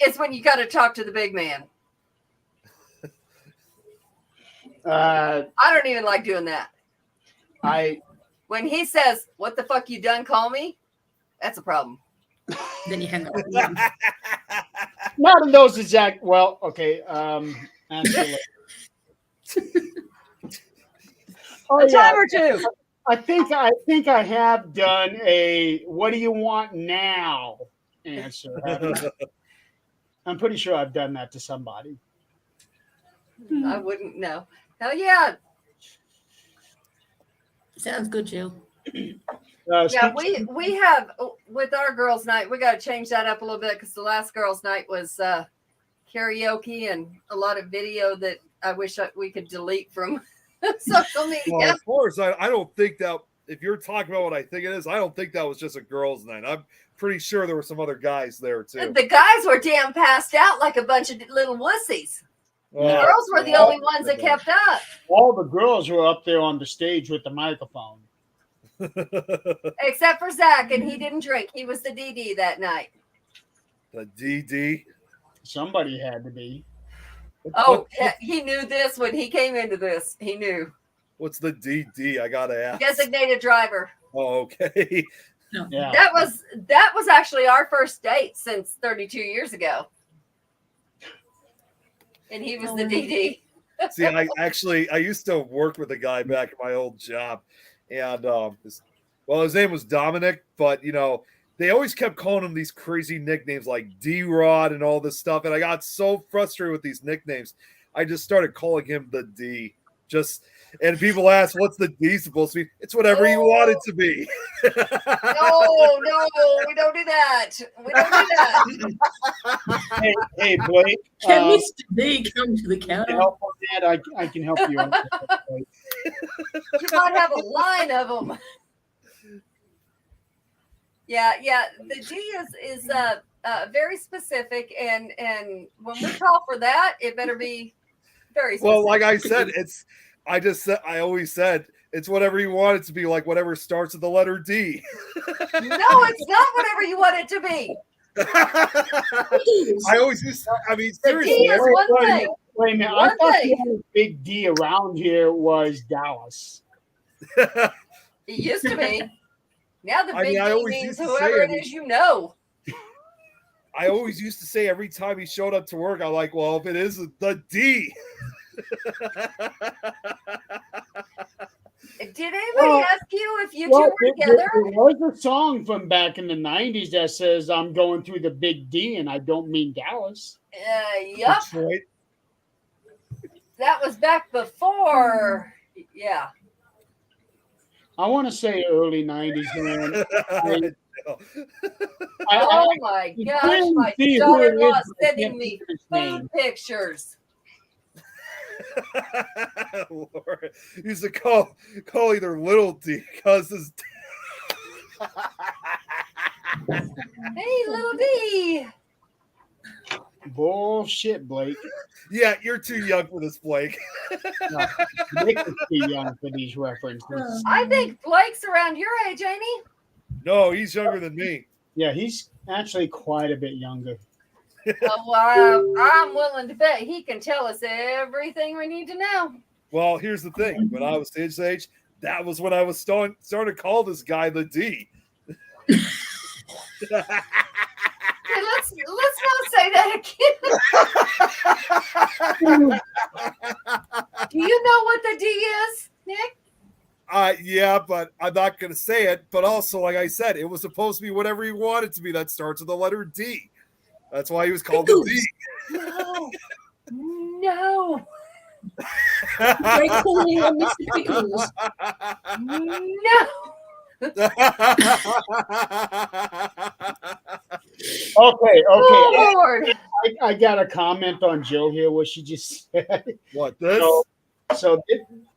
C: is when you got to talk to the big man. I don't even like doing that. When he says, "What the fuck you done? Call me," that's a problem.
D: Then you hang up.
A: Not in those exact. Well, okay. Actually.
C: A time or two.
A: I think I have done a "What do you want now?" answer. I'm pretty sure I've done that to somebody.
C: I wouldn't know. Hell yeah.
D: Sounds good, Jill.
C: Yeah, we have with our girls' night. We got to change that up a little bit because the last girls' night was karaoke and a lot of video that I wish we could delete from social media.
B: Well, of course, I don't think that if you're talking about what I think it is, I don't think that was just a girls' night. I'm pretty sure there were some other guys there too.
C: The guys were damn passed out like a bunch of little wussies. The girls were the only ones that kept up.
A: All the girls were up there on the stage with the microphone.
C: Except for Zach, and he didn't drink. He was the DD that night.
B: The DD?
A: Somebody had to be.
C: He knew this when he came into this. He knew.
B: What's the DD? I gotta ask.
C: Designated driver.
B: Oh, okay.
A: Yeah.
C: That was actually our first date since 32 years ago. And he was the DD.
B: See, I used to work with a guy back at my old job, and his name was Dominic, but they always kept calling him these crazy nicknames like D-Rod and all this stuff, and I got so frustrated with these nicknames, I just started calling him the D. And people ask, "What's the D supposed to be?" It's whatever you want it to be.
C: No, we don't do that. We don't do that.
A: Hey, Blake.
D: Can Mr. D come to the counter?
A: Help on that? I can help you out.
C: You might have a line of them. Yeah. The D is very specific, and when we call for that, it better be very specific.
B: Well, like I said, I always said it's whatever you want it to be, like whatever starts with the letter D.
C: No, it's not whatever you want it to be.
B: I always used to, seriously.
C: D is one thing.
A: Wait a minute. I thought the only big D around here was Dallas.
C: It used to be. Now the big D means whoever it is you know.
B: I always used to say every time he showed up to work, I'm like, well, if it is the D.
C: Did anybody ask you if you two were together?
A: There was a song from back in the 90s that says, "I'm going through the big D, and I don't mean Dallas."
C: Yep.
B: Right.
C: That was back before. Yeah.
A: I want to say early 90s, man.
C: Oh my gosh, my daughter-in-law is sending me food pictures.
B: Lord. He used to call either little D because his
C: Hey, little D.
A: Bullshit, Blake.
B: Yeah, you're too young for this, Blake.
A: No, Nick is too young for these references.
C: I think Blake's around your age, ain't he?
B: No, he's younger than me.
A: Yeah, he's actually quite a bit younger.
C: Well, I'm willing to bet he can tell us everything we need to know.
B: Well, here's the thing. When I was his age, that was when I was starting to call this guy the D.
C: Hey, let's not say that again. Do you know what the D is, Nick?
B: Yeah, but I'm not going to say it. But also, like I said, it was supposed to be whatever he wanted to be that starts with the letter D. That's why he was called the D.
C: No.
D: Great calling on Mr. Pickles.
C: No.
A: Okay.
C: Oh, Lord.
A: I got a comment on Jill here. What she just said.
B: What this?
A: So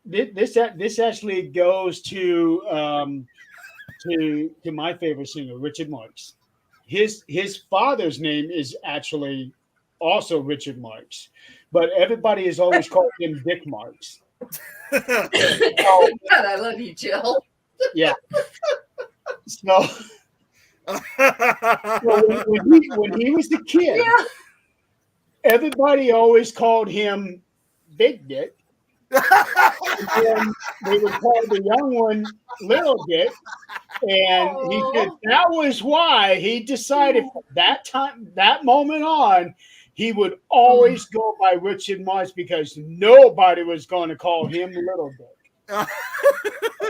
A: this actually goes to my favorite singer, Richard Marx. His father's name is actually also Richard Marx, but everybody has always called him Dick Marx.
C: God, I love you, Jill.
A: Yeah. So when he was a kid,
C: Yeah.
A: everybody always called him Big Dick. And they would call the young one Little Dick. And he said that was why he decided from that moment on, he would always go by Richard Marx because nobody was going to call him Little Dick.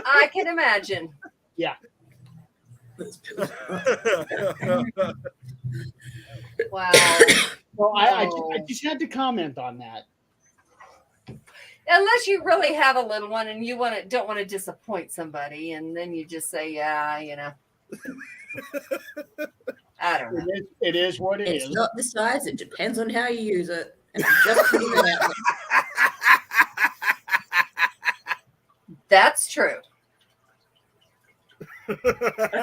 C: I can imagine.
A: Yeah.
C: Wow.
A: So I just had to comment on that.
C: Unless you really have a little one and you don't want to disappoint somebody, and then you just say, yeah, you know. I don't know.
A: It is what it
D: It's
A: is.
D: not the size, it depends on how you use it. And I'm just putting it out there.
C: That's true.
D: I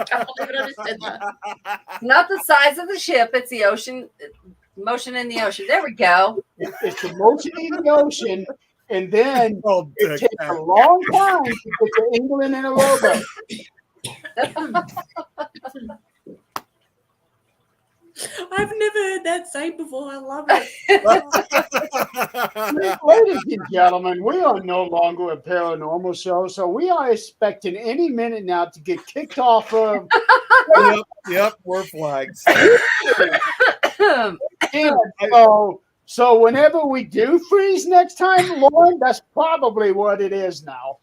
D: can't believe I just said that.
C: Not the size of the ship, it's the ocean, motion in the ocean. There we go.
A: It's the motion in the ocean, and then
B: Oh,
A: it
B: Dick.
A: takes a long time to get to England in a rowboat.
D: I've never heard that say before. I love it.
A: Ladies and gentlemen, we are no longer a paranormal show, so we are expecting any minute now to get kicked off of.
B: Yep, we're flags.
A: So whenever we do freeze next time, Lauren, that's probably what it is now.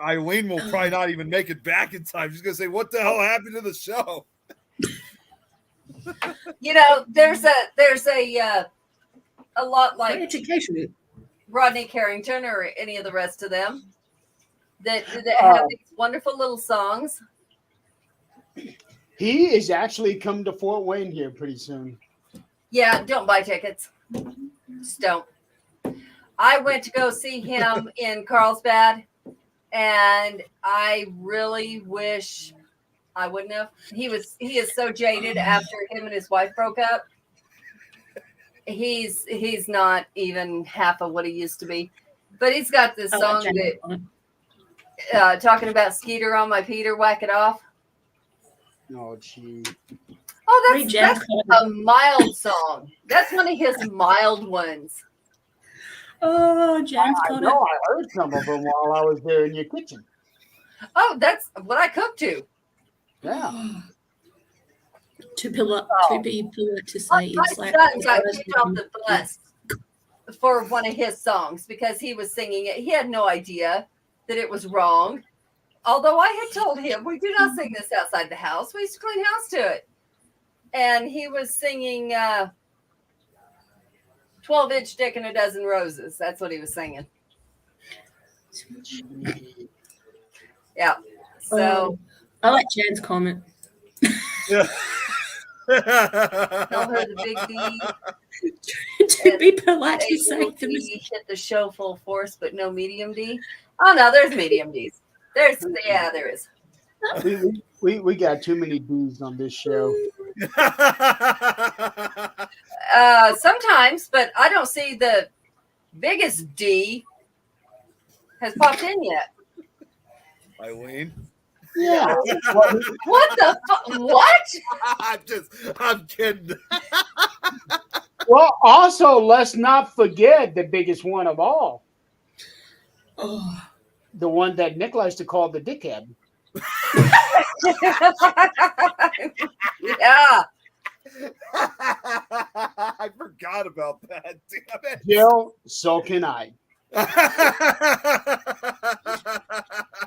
B: Eileen will probably not even make it back in time. She's gonna say, "What the hell happened to the show?"
C: You know, there's a lot like
D: Education.
C: Rodney Carrington or any of the rest of them that have these wonderful little songs.
A: He is actually coming to Fort Wayne here pretty soon.
C: Yeah, don't buy tickets. Just don't. I went to go see him in Carlsbad, and I really wish I wouldn't have. He is so jaded after him and his wife broke up. He's not even half of what he used to be. But he's got this song that talking about Skeeter on my Peter, whack it off.
A: Oh, gee.
C: Oh, that's a mild song. That's one of his mild ones.
D: Oh, James
A: I
D: got
A: know.
D: it.
A: I heard some of them while I was there in your kitchen.
C: Oh, that's what I cook to.
A: Yeah.
D: To be polite to say
C: My
D: it's like
C: son got kicked off the bus for one of his songs because he was singing it. He had no idea that it was wrong. Although I had told him, we do not sing this outside the house. We used to clean house to it. And he was singing 12-inch dick and a dozen roses. That's what he was singing. Yeah. So
D: I like Jan's comment.
B: Yeah.
C: tell her the big D.
D: To be polite to say
C: Little
D: the
C: D hit the show full force, but no medium D. Oh no, there's medium Ds. There is.
A: We got too many D's on this show.
C: Sometimes, but I don't see the biggest D has popped in yet.
B: Eileen.
A: Yeah.
C: What the fuck? What?
B: I'm kidding.
A: Well, also, let's not forget the biggest one of all.
D: Oh,
A: The one that Nick likes to call the dickhead.
C: Yeah.
B: I forgot about that. Damn it.
A: Jill, so can I.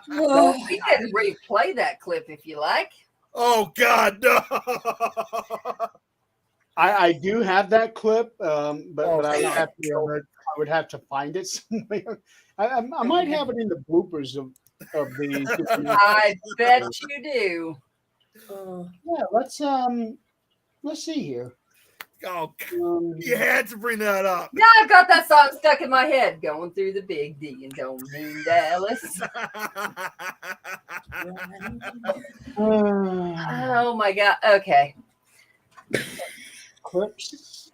C: Well, we can replay that clip if you like.
B: Oh God, no!
A: I do have that clip, but I
B: God.
A: would have to find it somewhere. I might have it in the bloopers of the.
C: I bet you do.
D: oh.
A: Yeah, let's see here.
B: Oh, you had to bring that up.
C: Now I've got that song stuck in my head, going through the big D and don't mean Dallas. Oh my God. Okay.
A: Clips.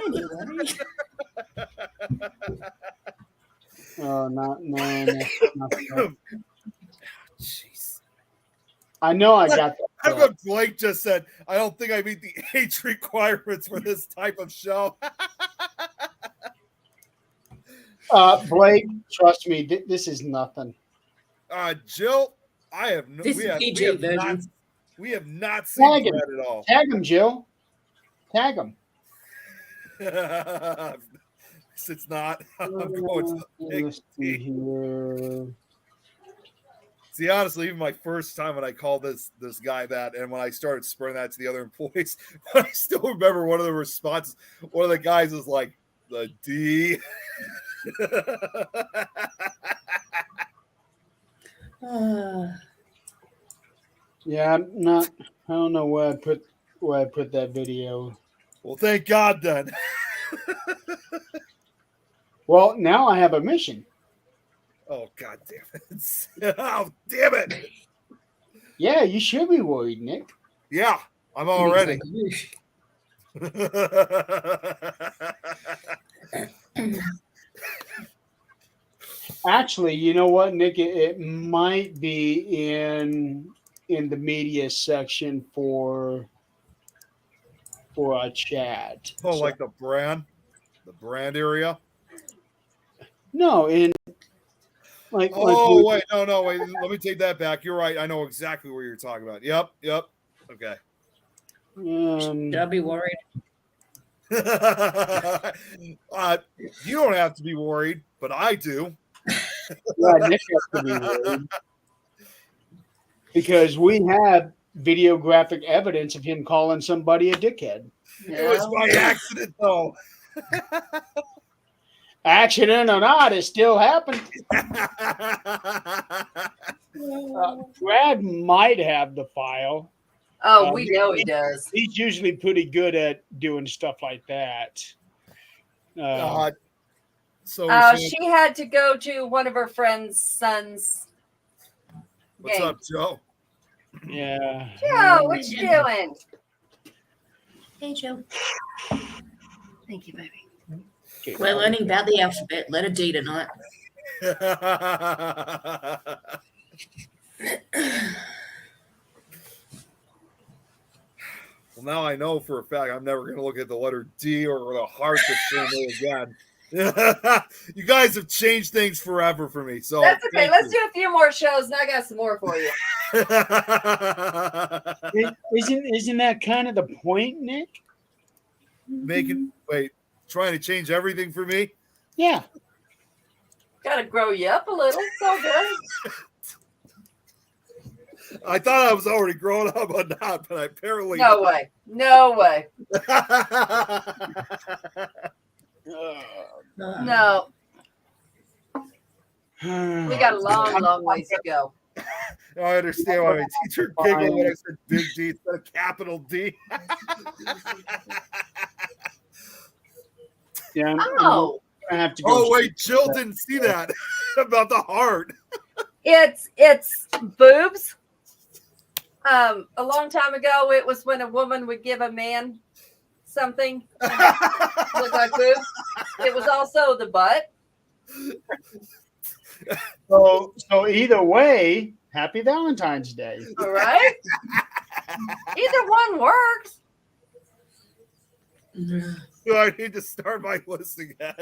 D: Anyway.
A: Oh, not that.
B: Jeez.
A: I know I got
B: I
A: that.
B: what Blake just said. I don't think I meet the age requirements for this type of show.
A: Blake, trust me, this is nothing.
B: Jill, I have no.
D: This
B: We
D: is
B: have,
D: PJ
B: we have
D: version.
B: not. We have not seen
A: Tag him.
B: that at all.
A: Tag him, Jill. Tag him.
B: It's not. I'm going to the big
A: Let's see
B: D.
A: here.
B: See, honestly, even my first time when I called this guy that, and when I started spreading that to the other employees, I still remember one of the responses. One of the guys was like, "The D."
A: Yeah, I'm not. I don't know where I put that video.
B: Well, thank God then.
A: Well, now I have a mission.
B: Oh God damn it! Oh damn it!
A: Yeah, you should be worried, Nick.
B: Yeah, I'm already.
A: Actually, you know what, Nick? It might be in the media section for a chat.
B: Oh,
A: So-
B: like the brand area.
A: no, in like.
B: Oh wait, no, wait. Let me take that back. You're right. I know exactly what you're talking about. Yep. Okay.
A: Um,
D: Should I be worried?
B: You don't have to be worried, but I do.
A: yeah, Nick has to be worried because we have videographic evidence of him calling somebody a dickhead.
B: It was by accident, though.
A: Accident or not, it still happened. Brad might have the file.
C: Oh, we know he does.
A: He's usually pretty good at doing stuff like that.
B: God. So
C: She had to go to one of her friend's son's
B: what's
C: game.
B: up, Joe?
A: Yeah.
C: Joe, what you doing?
D: Hey, Joe.
C: Thank you, baby.
A: Okay.
D: We're learning about the alphabet. Letter D tonight.
B: Well, now I know for a fact I'm never going to look at the letter D or the heart the same way again. You guys have changed things forever for me. So
C: That's okay.
B: thank
C: Let's
B: you.
C: do a few more shows, and I got some more for you.
A: Isn't that kind of the point, Nick?
B: Trying to change everything for me.
A: Yeah.
C: Got to grow you up a little. It's all good.
B: I thought I was already grown up or not, but apparently
C: No way. No way. No. We got a long, long ways to go.
B: I understand why my teacher giggled when I said big D instead of capital D.
A: Yeah.
C: Oh,
A: I have to go.
B: Oh wait, Jill didn't see that about the heart.
C: it's boobs. A long time ago, it was when a woman would give a man something looked like boobs. It was also the butt.
A: So either way, happy Valentine's Day.
C: All right. Either one works.
B: Do I need to start my list again?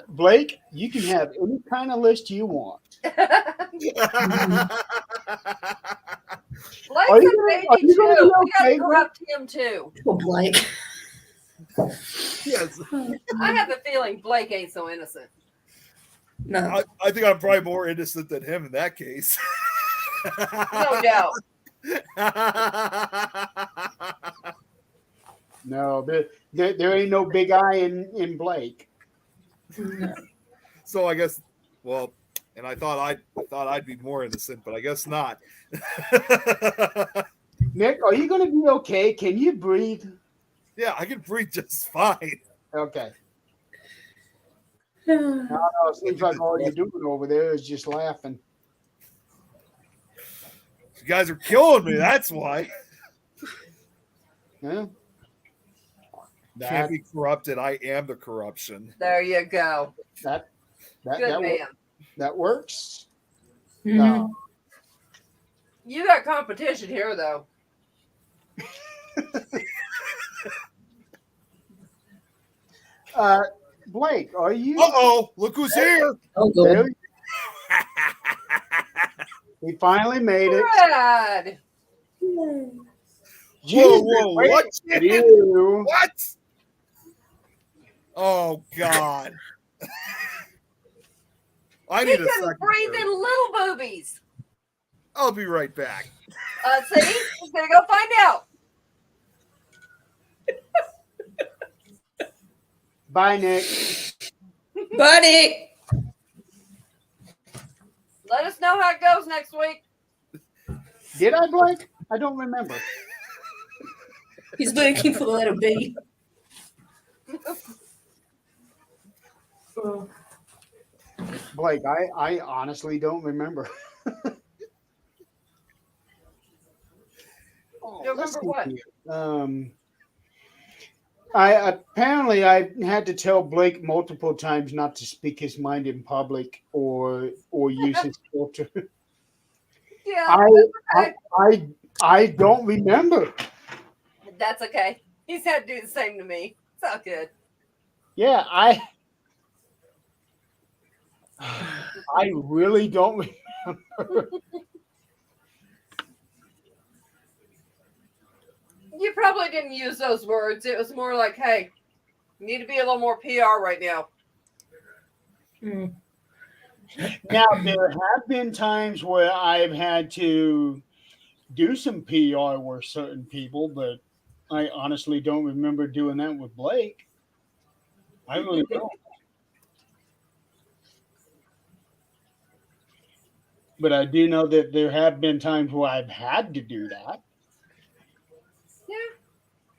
A: Blake, you can have any kind of list you want.
C: Blake's
A: Are
C: a
A: you
C: baby
A: gonna be
C: too. We
A: okay?
C: gotta corrupt him too.
D: Oh, Blake.
B: Yes.
C: I have a feeling Blake ain't so innocent.
D: No.
B: I think I'm probably more innocent than him in that case.
C: No doubt.
A: No, there ain't no big eye in Blake.
D: No.
B: So I guess, well, and I thought I'd be more innocent, but I guess not.
A: Nick, are you going to be okay? Can you breathe?
B: Yeah, I can breathe just fine.
A: Okay. No, it seems like all you're doing over there is just laughing.
B: You guys are killing me. That's why.
A: Yeah.
B: Can't be corrupted. I am the corruption.
C: There you go.
A: That
C: Good man.
A: that works.
D: Mhm.
C: You got competition here, though.
A: Blake, are you?
B: Uh-oh, look who's here.
D: Oh,
A: There
D: good.
A: we finally made it.
C: Brad.
B: Whoa,
A: Jesus,
B: whoa,
A: wait
B: what?
A: a minute.
B: What? Oh, God. I
C: He
B: need a
C: couldn't
B: second.
C: breathe
B: here.
C: in little boobies.
B: I'll be right back.
C: See? He's going to go find out.
A: Bye, Nick.
D: Buddy.
C: Let us know how it goes next week.
A: Did I, Blake? I don't remember.
D: He's looking for the letter B. Oh.
A: Blake, I honestly don't remember. Oh,
C: You
A: let's
C: remember
A: see
C: what?
A: here. I had to tell Blake multiple times not to speak his mind in public or use his filter.
C: Yeah,
A: I don't remember.
C: that's okay. He's had to do the same to me. It's all good.
A: Yeah, I really don't remember.
C: You probably didn't use those words. It was more like, hey, you need to be a little more PR right now.
D: Mm.
A: Now, there have been times where I've had to do some PR with certain people, but I honestly don't remember doing that with Blake. I really don't. But I do know that there have been times where I've had to do that.
C: Yeah.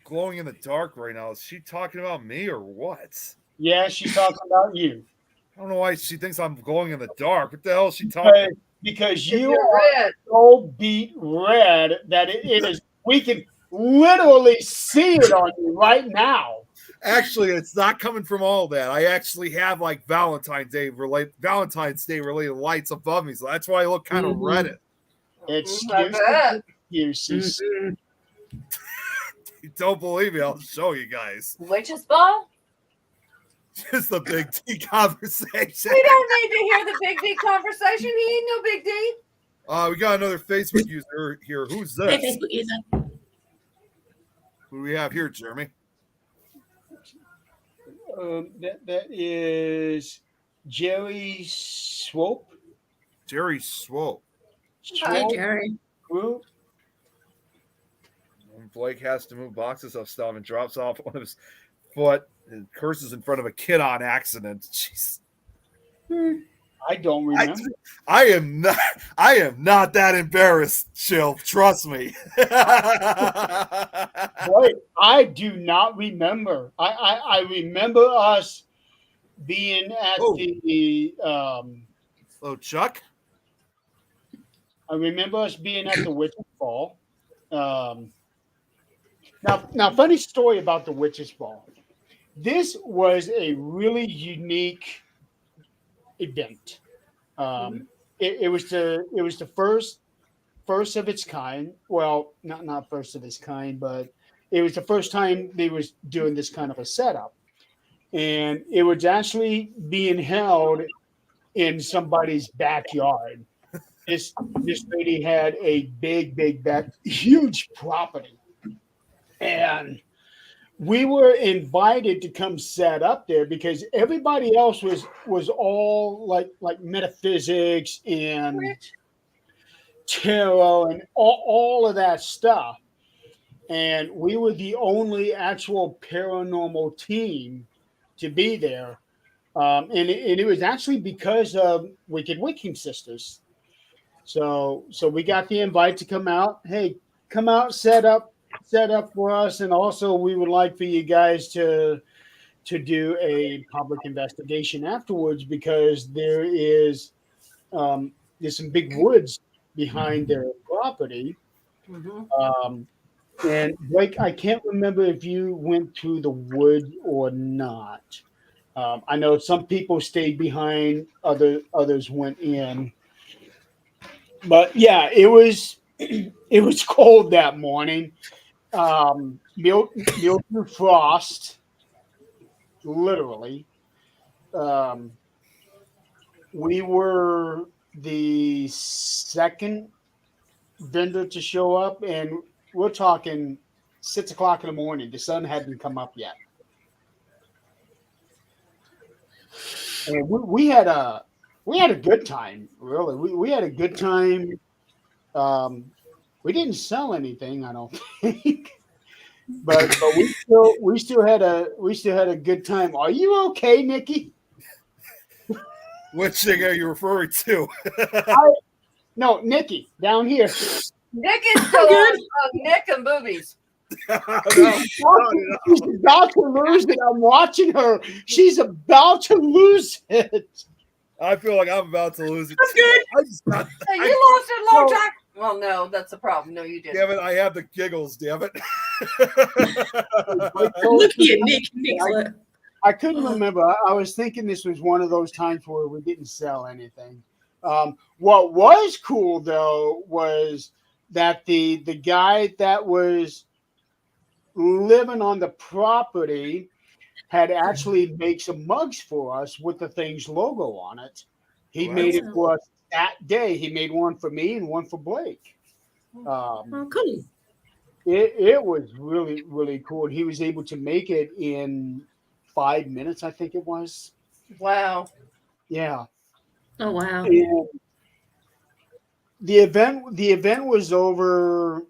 B: Glowing in the dark right now. Is she talking about me or what?
A: Yeah, she's talking about you.
B: I don't know why she thinks I'm glowing in the dark. What the hell is she talking?
A: Because you
C: You're
A: are
C: red.
A: so beat red that it is, we can literally see it on you right now.
B: Actually, it's not coming from all that. I actually have like Valentine's Day related lights above me, so that's why I look kind of red.
A: It's
C: I bet.
A: excuses.
B: You don't believe me? I'll show you guys.
C: Witch's ball?
B: Just the big T conversation.
C: We don't need to hear the big D conversation. He ain't no big D.
B: We got another Facebook user here. Who's
D: Hey,
B: this?
D: Facebook user.
B: Who do we have here, Jeremy?
A: That is Jerry Swope.
B: Jerry Swope.
D: Hey,
A: Swope
D: Jerry.
A: Group.
B: Blake has to move boxes of stuff and drops off one of his foot and curses in front of a kid on accident. Jeez.
A: I don't remember.
B: I am not that embarrassed, Chill. Trust me.
A: Boy, I do not remember. I remember us being at the
B: Oh, Chuck?
A: I remember us being at the Witch's Ball. Now, funny story about the Witches Ball. This was a really unique event. Um, it was the first of its kind. Well, not first of its kind, but it was the first time they was doing this kind of a setup, and it was actually being held in somebody's backyard. This lady had a big huge property, and we were invited to come set up there because everybody else was all like metaphysics and tarot and all of that stuff, and we were the only actual paranormal team to be there, and it was actually because of Wicked Wicking Sisters. So we got the invite to come out. Hey, come out, set up for us, and also we would like for you guys to do a public investigation afterwards because there's some big woods behind their property. And Blake, I can't remember if you went through the wood or not. I know some people stayed behind, others went in. But yeah, it was it was cold that morning. Mildew frost, literally. We were the second vendor to show up, and we're talking 6 o'clock in the morning. The sun hadn't come up yet, and we had a good time. Really, we had a good time. We didn't sell anything, I don't think, but we still had a good time. Are you okay, Nikki?
B: Which thing are you referring to?
A: No, Nikki, down here.
C: Nick is still on Nick and boobies.
A: She's about to lose it. I'm watching her. She's about to lose it.
B: I feel like I'm about to lose it.
C: I'm good.
B: I
C: You lost it a long time. Well, no, that's a problem. No, you didn't.
B: damn it, I have the giggles, damn it.
D: Look at Nick. Nick's like,
A: I couldn't remember. I was thinking this was one of those times where we didn't sell anything. What was cool though was that the guy that was living on the property had actually made some mugs for us with the thing's logo on it. He made it for us that day. He made one for me and one for Blake.
D: oh, cool.
A: It was really, really cool. He was able to make it in 5 minutes, I think it was.
C: Wow.
A: Yeah.
D: Oh, wow.
A: And the event was over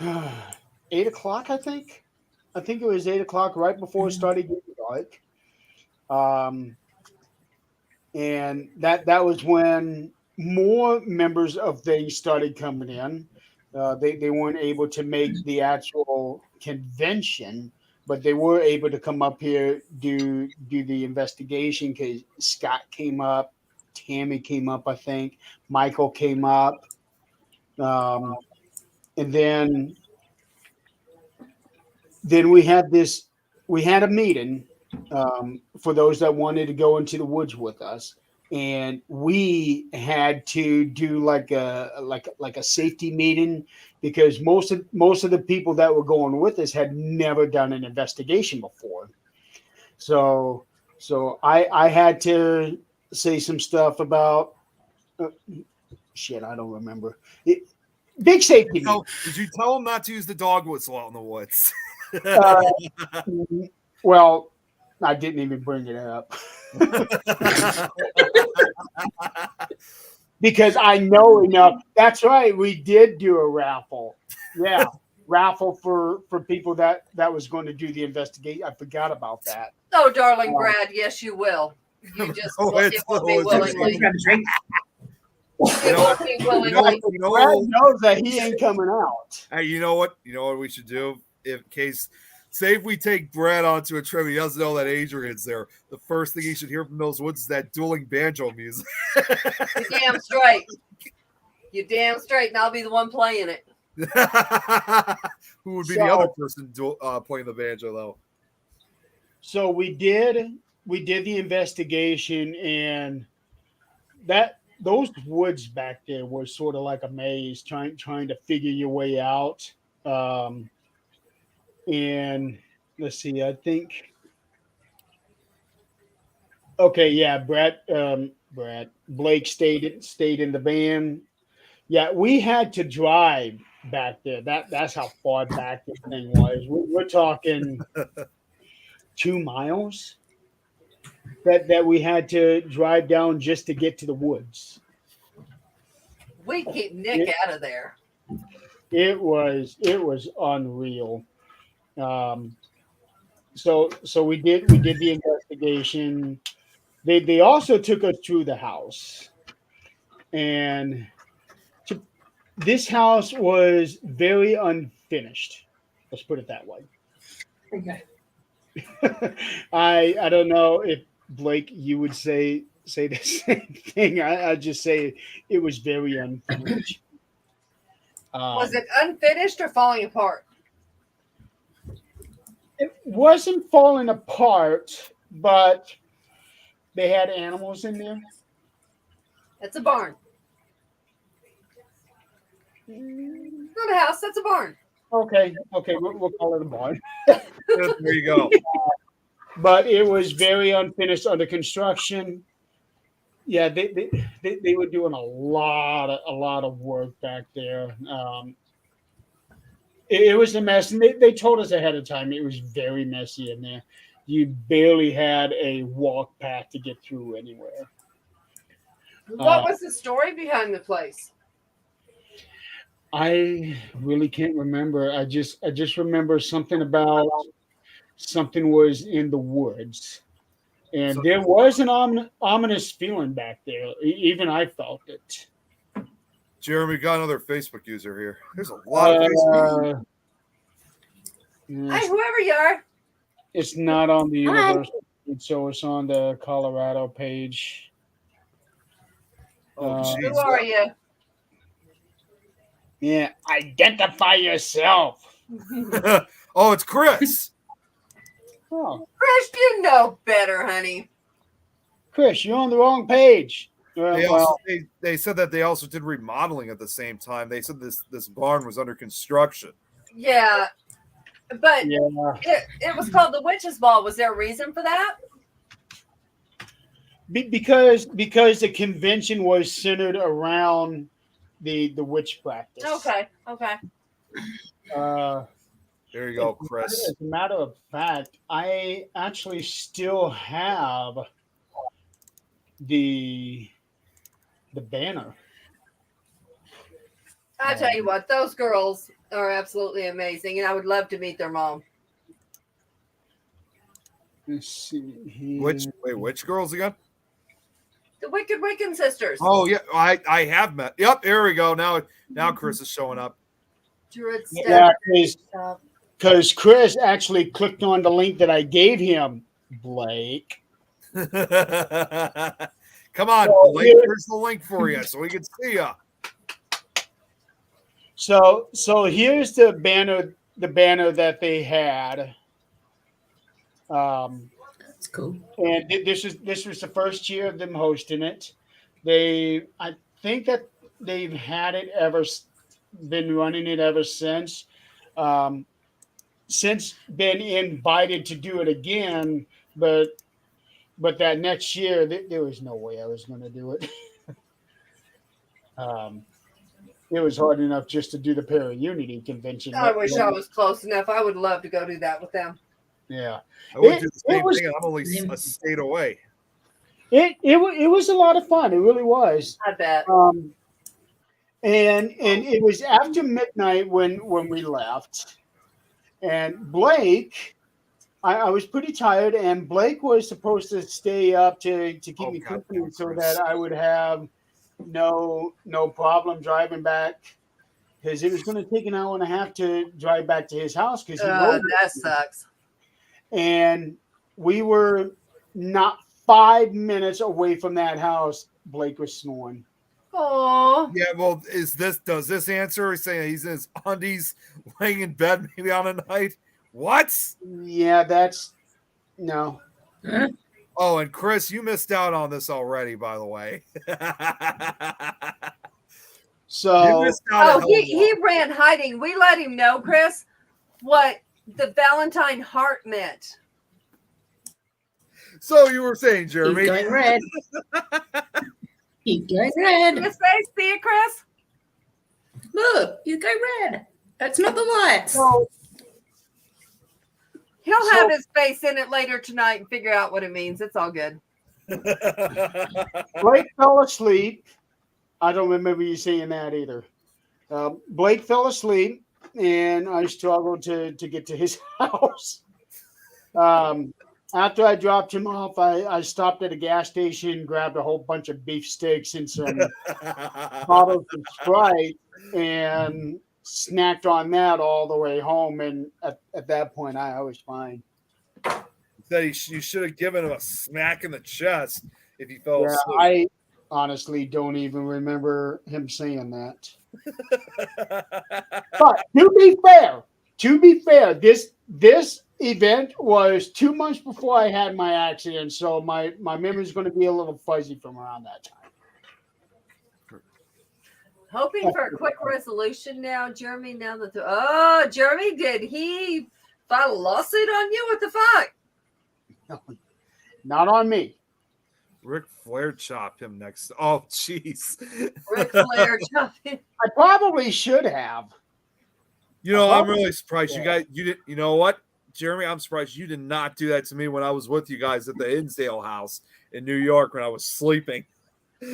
A: 8 o'clock, I think. I think it was 8 o'clock, right before it started getting dark. And that was when more members of things started coming in. They weren't able to make the actual convention, but they were able to come up here, do the investigation because Scott came up, Tammy came up, I think, Michael came up, and then we had a meeting for those that wanted to go into the woods with us, and we had to do like a safety meeting because most of the people that were going with us had never done an investigation before. So I had to say some stuff about shit. I don't remember. Big safety meeting.
B: Did you tell him not to use the dog whistle out in the woods?
A: Well, I didn't even bring it up. Because I know enough. That's right. We did do a raffle. Yeah. Raffle for people that was going to do the investigation. I forgot about that.
C: Oh, darling Brad, yes, you will. You just it won't be willingly. It won't be willingly.
A: Brad knows that he ain't coming out.
B: Hey, you know what? You know what we should do? In case, say if we take Brad onto a trip, he doesn't know that Adrian's there. The first thing he should hear from those woods is that dueling banjo music.
C: You're damn straight. You're damn straight, and I'll be the one playing it.
B: Who would be the other person playing the banjo, though?
A: So we did the investigation, and those woods back there were sort of like a maze, trying to figure your way out. And let's see, I think. Okay, yeah, Blake stayed in the van. Yeah, we had to drive back there. That's how far back this thing was. We're talking 2 miles that we had to drive down just to get to the woods.
C: We keep Nick out of there.
A: It was unreal. So we did the investigation. They also took us through the house, and this house was very unfinished. Let's put it that way.
C: Okay.
A: I don't know if Blake you would say the same thing. I just say it was very unfinished.
C: Was it unfinished or falling apart?
A: It wasn't falling apart, but they had animals in there.
C: It's a barn. Not a house. That's a barn.
A: Okay, we'll call it a barn.
B: There you go.
A: But it was very unfinished, under construction. Yeah, they were doing a lot of work back there. It was a mess, and they told us ahead of time it was very messy in there. You barely had a walk path to get through anywhere.
C: What was the story behind the place?
A: I really can't remember. I just remember something about something was in the woods, and there was an ominous feeling back there. Even I felt it.
B: Jeremy, got another Facebook user here. There's a lot of Facebook.
C: Hey, whoever you are.
A: It's not on the Universal page, so it's on the Colorado page.
C: Who are you?
A: Yeah, identify yourself.
B: Oh, it's Chris.
A: Oh,
C: Chris, you know better, honey.
A: Chris, you're on the wrong page.
B: They said that they also did remodeling at the same time. They said this barn was under construction.
C: Yeah, but
A: yeah.
C: it was called the Witch's Ball. Was there a reason for that?
A: Because the convention was centered around the witch practice.
C: Okay.
B: There you go, Chris.
A: As a matter of fact, I actually still have the banner.
C: I tell you what, those girls are absolutely amazing, and I would love to meet their mom.
A: Let's see.
B: Which girls again?
C: The Wicked Wiccan sisters.
B: Oh yeah, I have met. Yep, here we go. Now Chris is showing up.
C: Druid
A: Yeah,
C: stuff.
A: because Chris actually clicked on the link that I gave him, Blake.
B: Come on, Blake. Here's the link for you so we can see you.
A: So here's the banner that they had.
D: That's cool.
A: And this was the first year of them hosting it. I think that they've been running it ever since. Since been invited to do it again, but that next year there was no way I was going to do it. It was hard enough just to do the Para-Unity convention.
C: I wish I was close enough. I would love to go do that with them.
A: Yeah,
B: I would do the same thing. I'm only a state away.
A: It was a lot of fun. It really was.
C: I bet.
A: And it was after midnight when we left. And Blake, I was pretty tired, and Blake was supposed to stay up to keep me company so that I would have no problem driving back, because it was going to take an hour and a half to drive back to his house. Because
C: that sucks.
A: And we were not 5 minutes away from that house. Blake was snoring.
C: Oh,
B: Yeah, well, does this answer saying he's in his undies laying in bed maybe on a night? What?
A: Yeah, that's no.
D: Huh?
B: Oh, and Chris, you missed out on this already, by the way. You
A: So
B: missed out a hell of a
C: he
B: lot.
C: ran hiding. We let him know, Chris, what the Valentine heart meant.
B: So you were saying,
D: He's
B: Jeremy?
D: going red. He's going red.
C: His face, see it, Chris?
D: Look, he's going red. That's not the lights.
A: so
C: He'll have his face in it later tonight and figure out what it means. It's all good.
A: Blake fell asleep. I don't remember you saying that either. Blake fell asleep, and I struggled to get to his house. After I dropped him off, I stopped at a gas station, grabbed a whole bunch of beef steaks and some bottles of Sprite, and snacked on that all the way home. And at that point, I was fine.
B: Said you should have given him a smack in the chest if he fell
A: Yeah,
B: asleep.
A: I honestly don't even remember him saying that. But to be fair, this event was 2 months before I had my accident, so my memory is going to be a little fuzzy from around that time.
C: Hoping for a quick resolution now, Jeremy. Now that Jeremy, did he file a lawsuit on you? What the fuck?
A: Not on me.
B: Ric Flair chopped him next. Oh, jeez.
C: Ric Flair jumping.
A: I probably should have.
B: You know, I'm really surprised you guys. You didn't. You know what, Jeremy? I'm surprised you did not do that to me when I was with you guys at the Hinsdale house in New York when I was sleeping.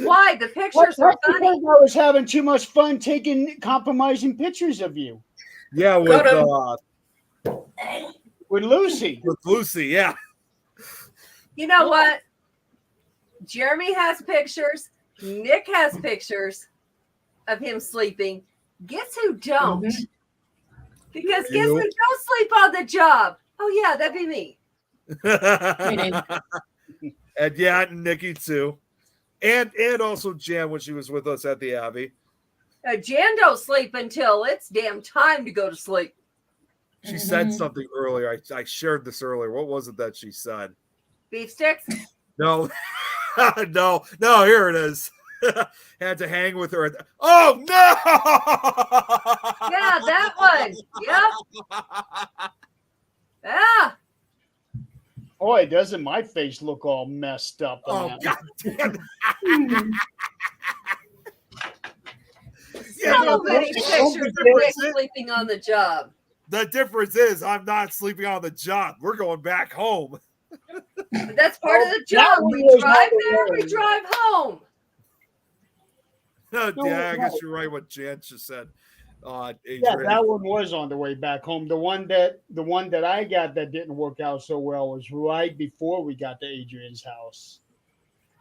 C: Why? The pictures were
A: That's
C: funny.
A: because I was having too much fun taking compromising pictures of you
B: Yeah,
D: Got
A: with Lucy.
B: with Lucy. Yeah.
C: You know what? Jeremy has pictures. Nick has pictures of him sleeping. Guess who don't?
D: Mhm.
C: Because guess
B: You.
C: who don't sleep on the job? Oh yeah, that'd be me.
B: And yeah, Nikki too, and also Jan when she was with us at the Abbey.
C: Jan don't sleep until it's damn time to go to sleep.
B: She said something earlier. I shared this earlier. What was it that she said?
C: Beef sticks.
B: No, no. Here it is. Had to hang with her. Oh no!
C: Yeah, that one. Yep. Yeah.
A: Boy, doesn't my face look all messed up?
B: Oh
A: on that?
B: god damn it. Yeah,
C: So
B: no,
C: many
B: the
C: pictures of Nick
B: difference is-
C: sleeping on the job.
B: the difference is I'm not sleeping on the job. We're going back home.
C: But that's part of the
A: That
C: job.
A: one
C: We
A: was
C: drive
A: not
C: there, we
A: alone.
C: drive home.
B: Yeah, I guess you're right. What Jan just said.
A: Yeah,
B: Adrian.
A: that one was on the way back home. The one that I got that didn't work out so well was right before we got to Adrian's house.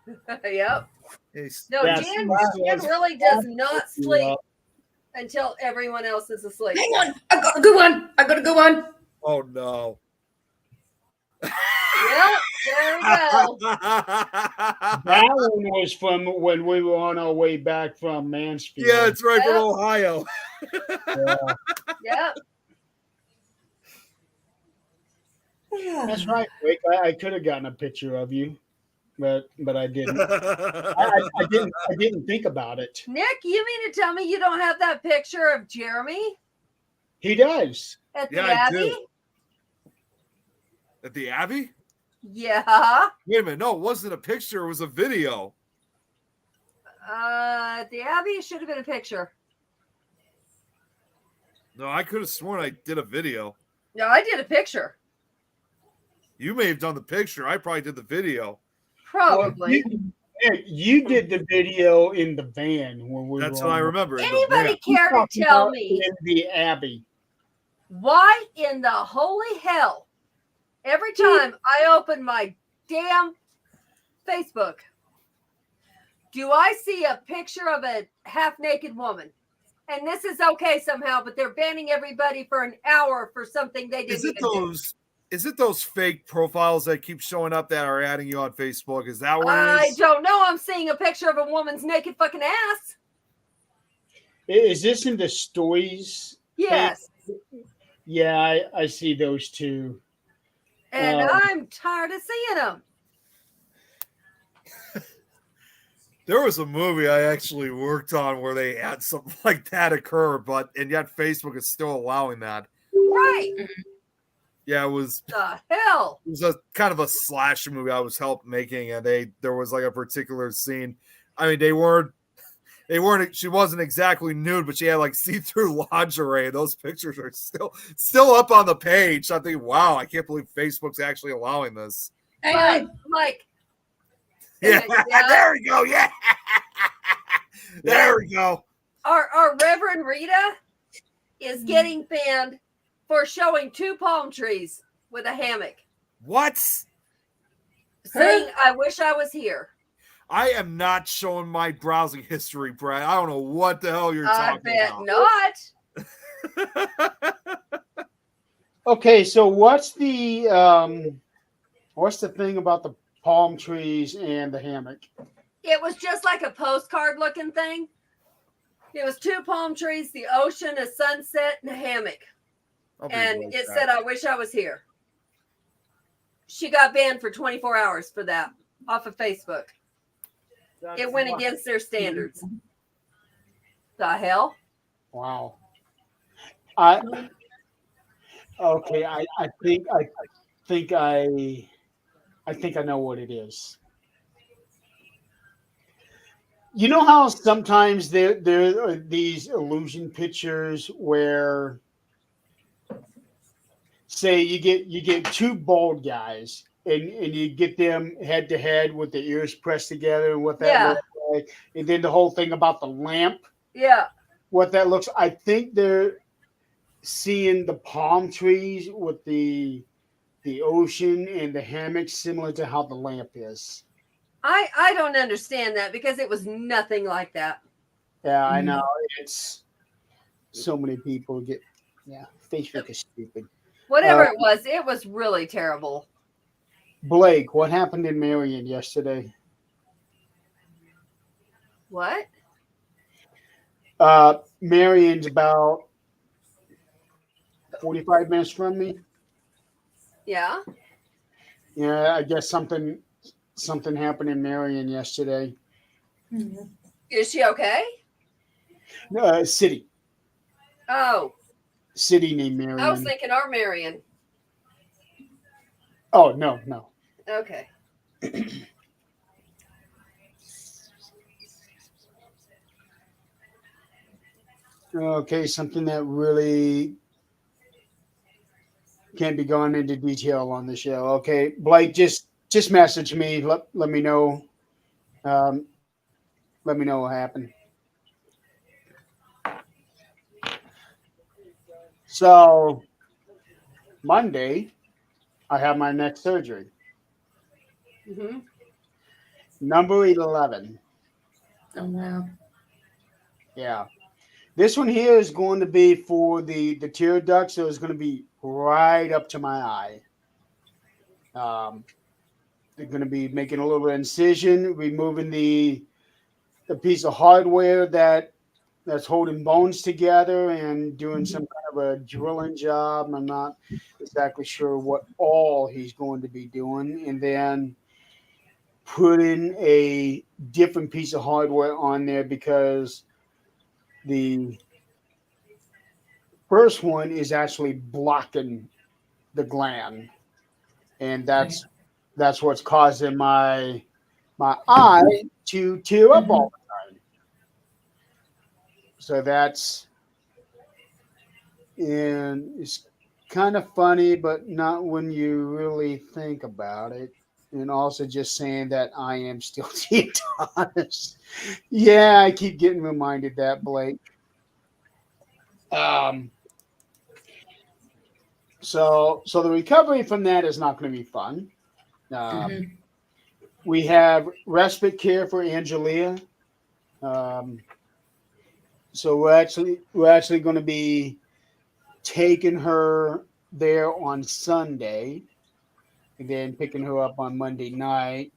C: Yep.
B: Hey,
C: No,
A: That's-
C: Jan
A: that's-
C: really does not sleep
A: Yeah.
C: until everyone else is asleep.
D: Hang on. I got a good one.
B: oh no.
C: Yep, there we go.
A: That one was from when we were on our way back from Mansfield.
B: Yeah, it's right from
C: Yep.
B: Ohio.
A: Yeah,
C: Yep.
A: that's right, Rick. I could have gotten a picture of you, but I didn't. I didn't think about it.
C: Nick, you mean to tell me you don't have that picture of Jeremy
A: He does.
C: at the
B: Yeah, I
C: Abbey?
B: do. At the Abbey?
C: Yeah.
B: Wait a minute. No, it wasn't a picture. It was a video.
C: At the Abbey, it should have been a picture.
B: No, I could have sworn I did a video.
C: No, I did a picture.
B: You may have done the picture. I probably did the video.
C: Probably.
A: You did the video in the van when we
B: That's
A: were
B: what I
A: on-
B: remember. in the
C: Anybody
B: van.
C: care to
A: Talking
C: tell
A: about
C: me
A: in the Abbey?
C: why in the holy hell every time I open my damn Facebook do I see a picture of a half-naked woman? And this is okay somehow, but they're banning everybody for an hour for something they
B: Is
C: didn't
B: it
C: even do.
B: those? Is it those fake profiles that keep showing up that are adding you on Facebook? Is that what it
C: I
B: is?
C: don't know. I'm seeing a picture of a woman's naked fucking ass.
A: Is this in the stories?
C: Yes.
A: Yeah, I see those two.
C: And I'm tired of seeing them.
B: There was a movie I actually worked on where they had something like that occur, and yet Facebook is still allowing that.
C: Right.
B: Yeah, it was
C: The hell?
B: it was a kind of a slasher movie I was helped making, and there was like a particular scene. I mean, they weren't she wasn't exactly nude, but she had like see-through lingerie. Those pictures are still up on the page. I'm thinking, wow, I can't believe Facebook's actually allowing this.
C: Right. Like,
B: Yeah,
C: yeah.
B: there we go. Yeah. There we go.
C: Our Reverend Rita is getting banned for showing 2 palm trees with a hammock,
B: What?
C: saying, I wish I was here.
B: I am not showing my browsing history, Brad. I don't know what the hell you're
C: I
B: talking
C: bet
B: about.
C: not.
A: Okay, so what's the thing about the palm trees and the hammock?
C: It was just like a postcard looking thing. It was 2 palm trees, the ocean, a sunset, and a hammock. And it said, I wish I was here. She got banned for 24 hours for that off of Facebook. It went against their standards. The hell?
A: Wow. I think I know what it is. You know how sometimes there are these illusion pictures where, say, you get 2 bald guys and you get them head to head with their ears pressed together and what that looks like, and then the whole thing about the lamp,
C: Yeah.
A: what that looks. I think they're seeing the palm trees with the ocean and the hammock similar to how the lamp is.
C: I don't understand that because it was nothing like that.
A: Yeah, I know. It's so many people get. Yeah, Facebook is stupid.
C: Whatever it was really terrible.
A: Blake, what happened in Marion yesterday?
C: What?
A: Marion's about 45 minutes from me.
C: Yeah.
A: Yeah, I guess something happened in Marion yesterday.
C: Is she okay?
A: City
C: Oh,
A: named Marion.
C: I was thinking our Marion.
A: Oh no.
C: Okay.
A: Okay, something that really can't be gone into detail on the show. Okay, Blake, just message me. Let me know. Let me know what happened. So Monday, I have my neck surgery.
C: Mm-hmm.
A: Number 11.
D: Oh, wow.
A: Yeah. This one here is going to be for the tear duct, so it's going to be right up to my eye. They're going to be making a little incision, removing the piece of hardware that's holding bones together, and doing some kind of a drilling job. I'm not exactly sure what all he's going to be doing, and then putting a different piece of hardware on there because the first one is actually blocking the gland, and that's what's causing my eye to tear up all the time. So and it's kind of funny, but not when you really think about it. And also just saying that I am still honest. Yeah, I keep getting reminded that, Blake. So the recovery from that is not going to be fun. We have respite care for Angelia. So we're actually going to be taking her there on Sunday, and then picking her up on Monday night.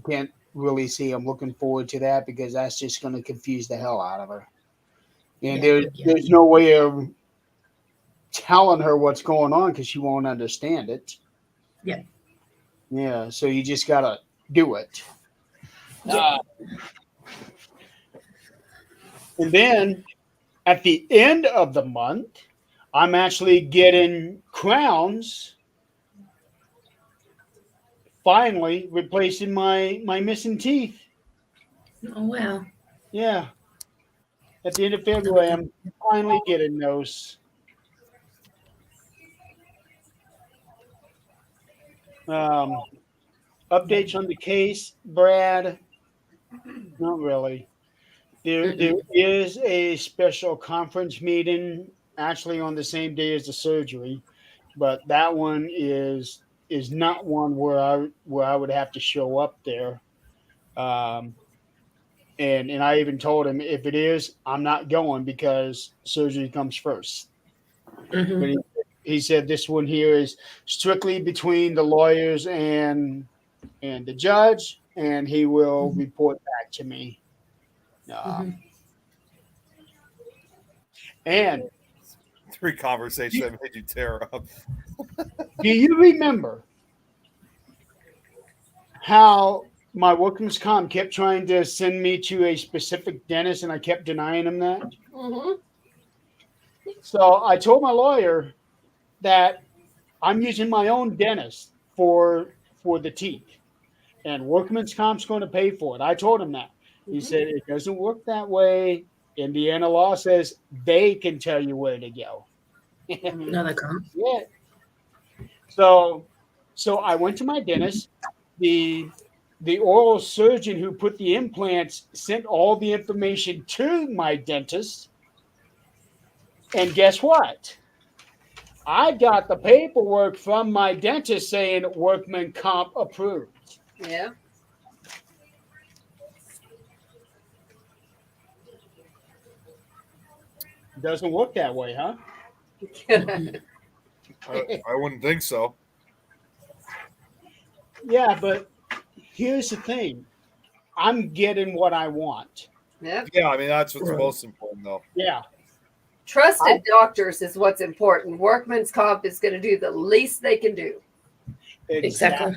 A: Can't really see. I'm looking forward to that because that's just going to confuse the hell out of her. And there's no way of telling her what's going on because she won't understand it.
D: Yeah.
A: Yeah. So you just got to do it. And then at the end of the month, I'm actually getting crowns. Finally, replacing my missing teeth.
D: Oh, wow.
A: Yeah. At the end of February, I'm finally getting those. Updates on the case, Brad? Not really. There is a special conference meeting actually on the same day as the surgery, but that one is not one where I would have to show up there. And I even told him if it is, I'm not going because surgery comes first. But he said this one here is strictly between the lawyers and the judge, and he will report back to me. And
B: 3 conversations that made you tear up.
A: do you remember how my workman's comp kept trying to send me to a specific dentist and I kept denying him that? So I told my lawyer that I'm using my own dentist for the teeth, and workman's comp's going to pay for it. I told him that. He said it doesn't work that way. Indiana law says they can tell you where to go.
D: No, they can't.
A: Yeah. So I went to my dentist. The oral surgeon who put the implants sent all the information to my dentist. And guess what? I got the paperwork from my dentist saying workman comp approved.
C: Yeah.
A: Doesn't work that way, huh?
B: I wouldn't think so.
A: Yeah, but here's the thing. I'm getting what I want.
C: Yep.
B: Yeah, I mean that's what's most important, though.
A: Yeah.
C: Trusted doctors is what's important. Workman's comp is going to do the least they can do.
D: Exactly.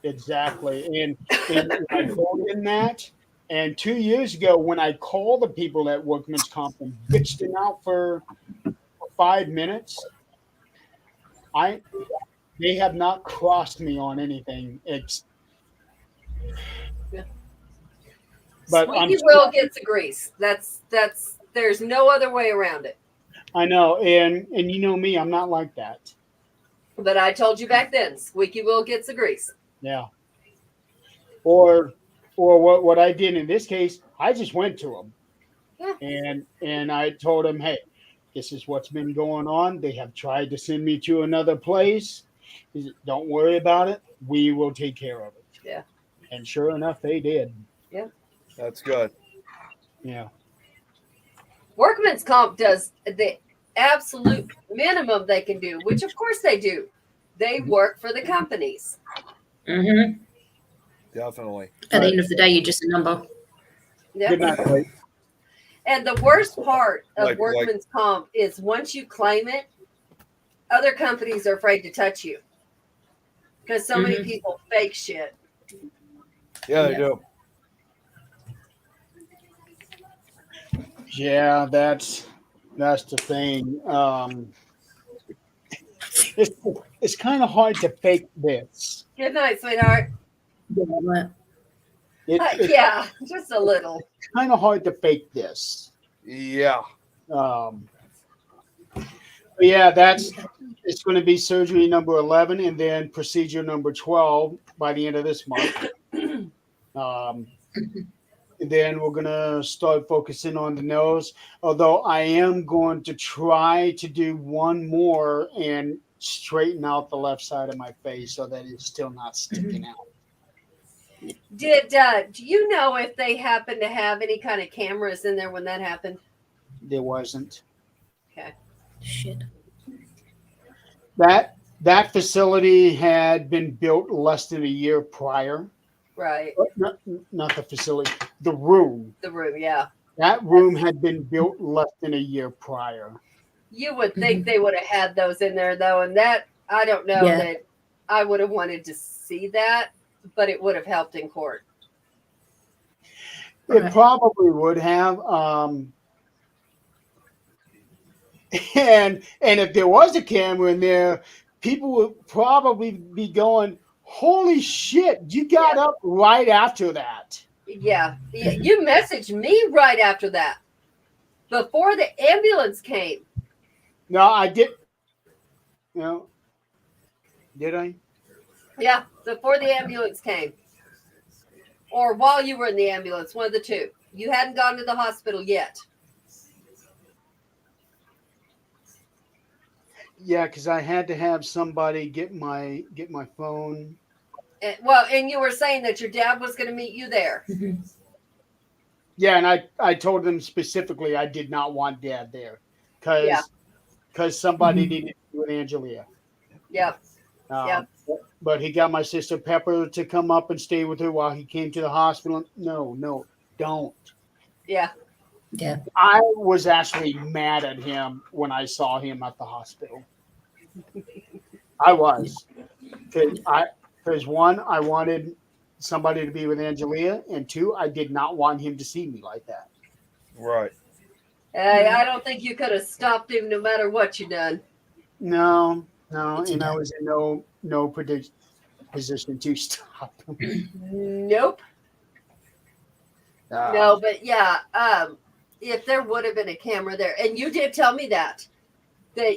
A: And I told him that. And 2 years ago, when I called the people at Workman's Comp and bitched them out for 5 minutes, they have not crossed me on anything. But
C: Squeaky wheel gets the grease. That's there's no other way around it.
A: I know, and you know me, I'm not like that.
C: But I told you back then, squeaky wheel gets the grease.
A: Yeah. Or what I did in this case, I just went to him. Yeah. And I told him, hey, this is what's been going on. They have tried to send me to another place. He said, don't worry about it. We will take care of it.
C: Yeah.
A: And sure enough, they did.
C: Yeah.
B: That's good.
A: Yeah.
C: Workman's comp does the absolute minimum they can do, which of course they do. They work for the companies.
B: Definitely.
D: At the end of the day, you're just a number.
C: Yep.
A: Good night, Blake.
C: And the worst part of
B: Like-
C: workman's comp is once you claim it, other companies are afraid to touch you because so many people fake shit.
B: Yeah, they do.
A: Yeah, that's the thing. It's kind of hard to fake this.
C: Good night, sweetheart.
A: It's
C: Yeah, just a little.
A: kind of hard to fake this.
B: Yeah.
A: But yeah, it's going to be surgery number 11 and then procedure number 12 by the end of this month. And then we're going to start focusing on the nose, although I am going to try to do one more and straighten out the left side of my face so that it's still not sticking out.
C: Do you know if they happen to have any kind of cameras in there when that happened?
A: There wasn't.
C: Okay.
D: Shit.
A: that facility had been built less than a year prior.
C: Right.
A: Not the facility, the room.
C: The room, yeah.
A: That room had been built less than a year prior.
C: You would think they would have had those in there though, and that I don't know
D: Yeah.
C: that I would have wanted to see that, but it would have helped in court.
A: It
D: Right.
A: probably would have. And if there was a camera in there, people would probably be going, "Holy shit! You got up right after that."
C: Yeah. You messaged me right after that. Before the ambulance came.
A: No, I did. Did I?
C: Yeah, before the ambulance came. Or while you were in the ambulance, one of the two. You hadn't gone to the hospital yet.
A: Yeah, because I had to have somebody get my phone.
C: And you were saying that your dad was going to meet you there.
A: Yeah, and I told them specifically I did not want Dad there because somebody needed to be with Angelia.
C: Yep.
A: But he got my sister Pepper to come up and stay with her while he came to the hospital. No, don't.
C: Yeah.
D: Yeah.
A: I was actually mad at him when I saw him at the hospital. I was. Because one, I wanted somebody to be with Angelia, and two, I did not want him to see me like that.
B: Right.
C: I don't think you could have stopped him no matter what you done.
A: No, and I was in no position to stop him.
C: Nope. No, but yeah, if there would have been a camera there, and you did tell me that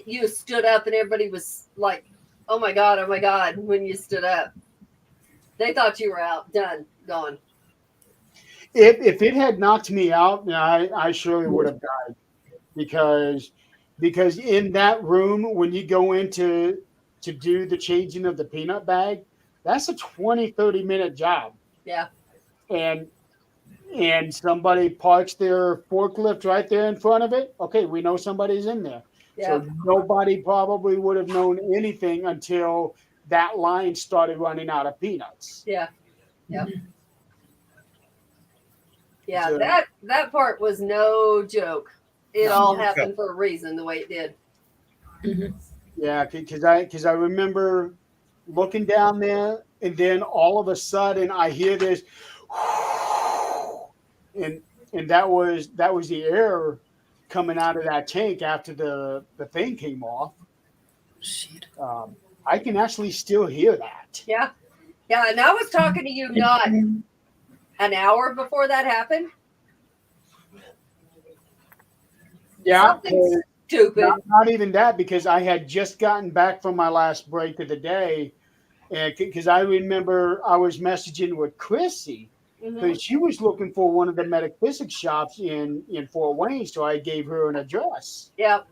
C: you stood up and everybody was like, oh my God, when you stood up. They thought you were out, done, gone.
A: If it had knocked me out, I surely would have died because in that room, when you go in to do the changing of the peanut bag, that's a 20-30 minute job.
C: Yeah.
A: And somebody parks their forklift right there in front of it. Okay, we know somebody's in there.
C: Yeah.
A: So nobody probably would have known anything until that line started running out of peanuts.
C: Yeah. Yeah. Yeah,
A: So-
C: that part was no joke. It all happened for a reason, the way it did.
A: Yeah, because I remember looking down there, and then all of a sudden I hear this, and that was the air coming out of that tank after the thing came off.
D: Shit.
A: I can actually still hear that.
C: Yeah. Yeah, and I was talking to you not an hour before that happened.
A: Yeah,
C: Something stupid.
A: not even that, because I had just gotten back from my last break of the day, and because I remember I was messaging with Chrissy because she was looking for one of the medic physics shops in Fort Wayne, so I gave her an address.
C: Yep.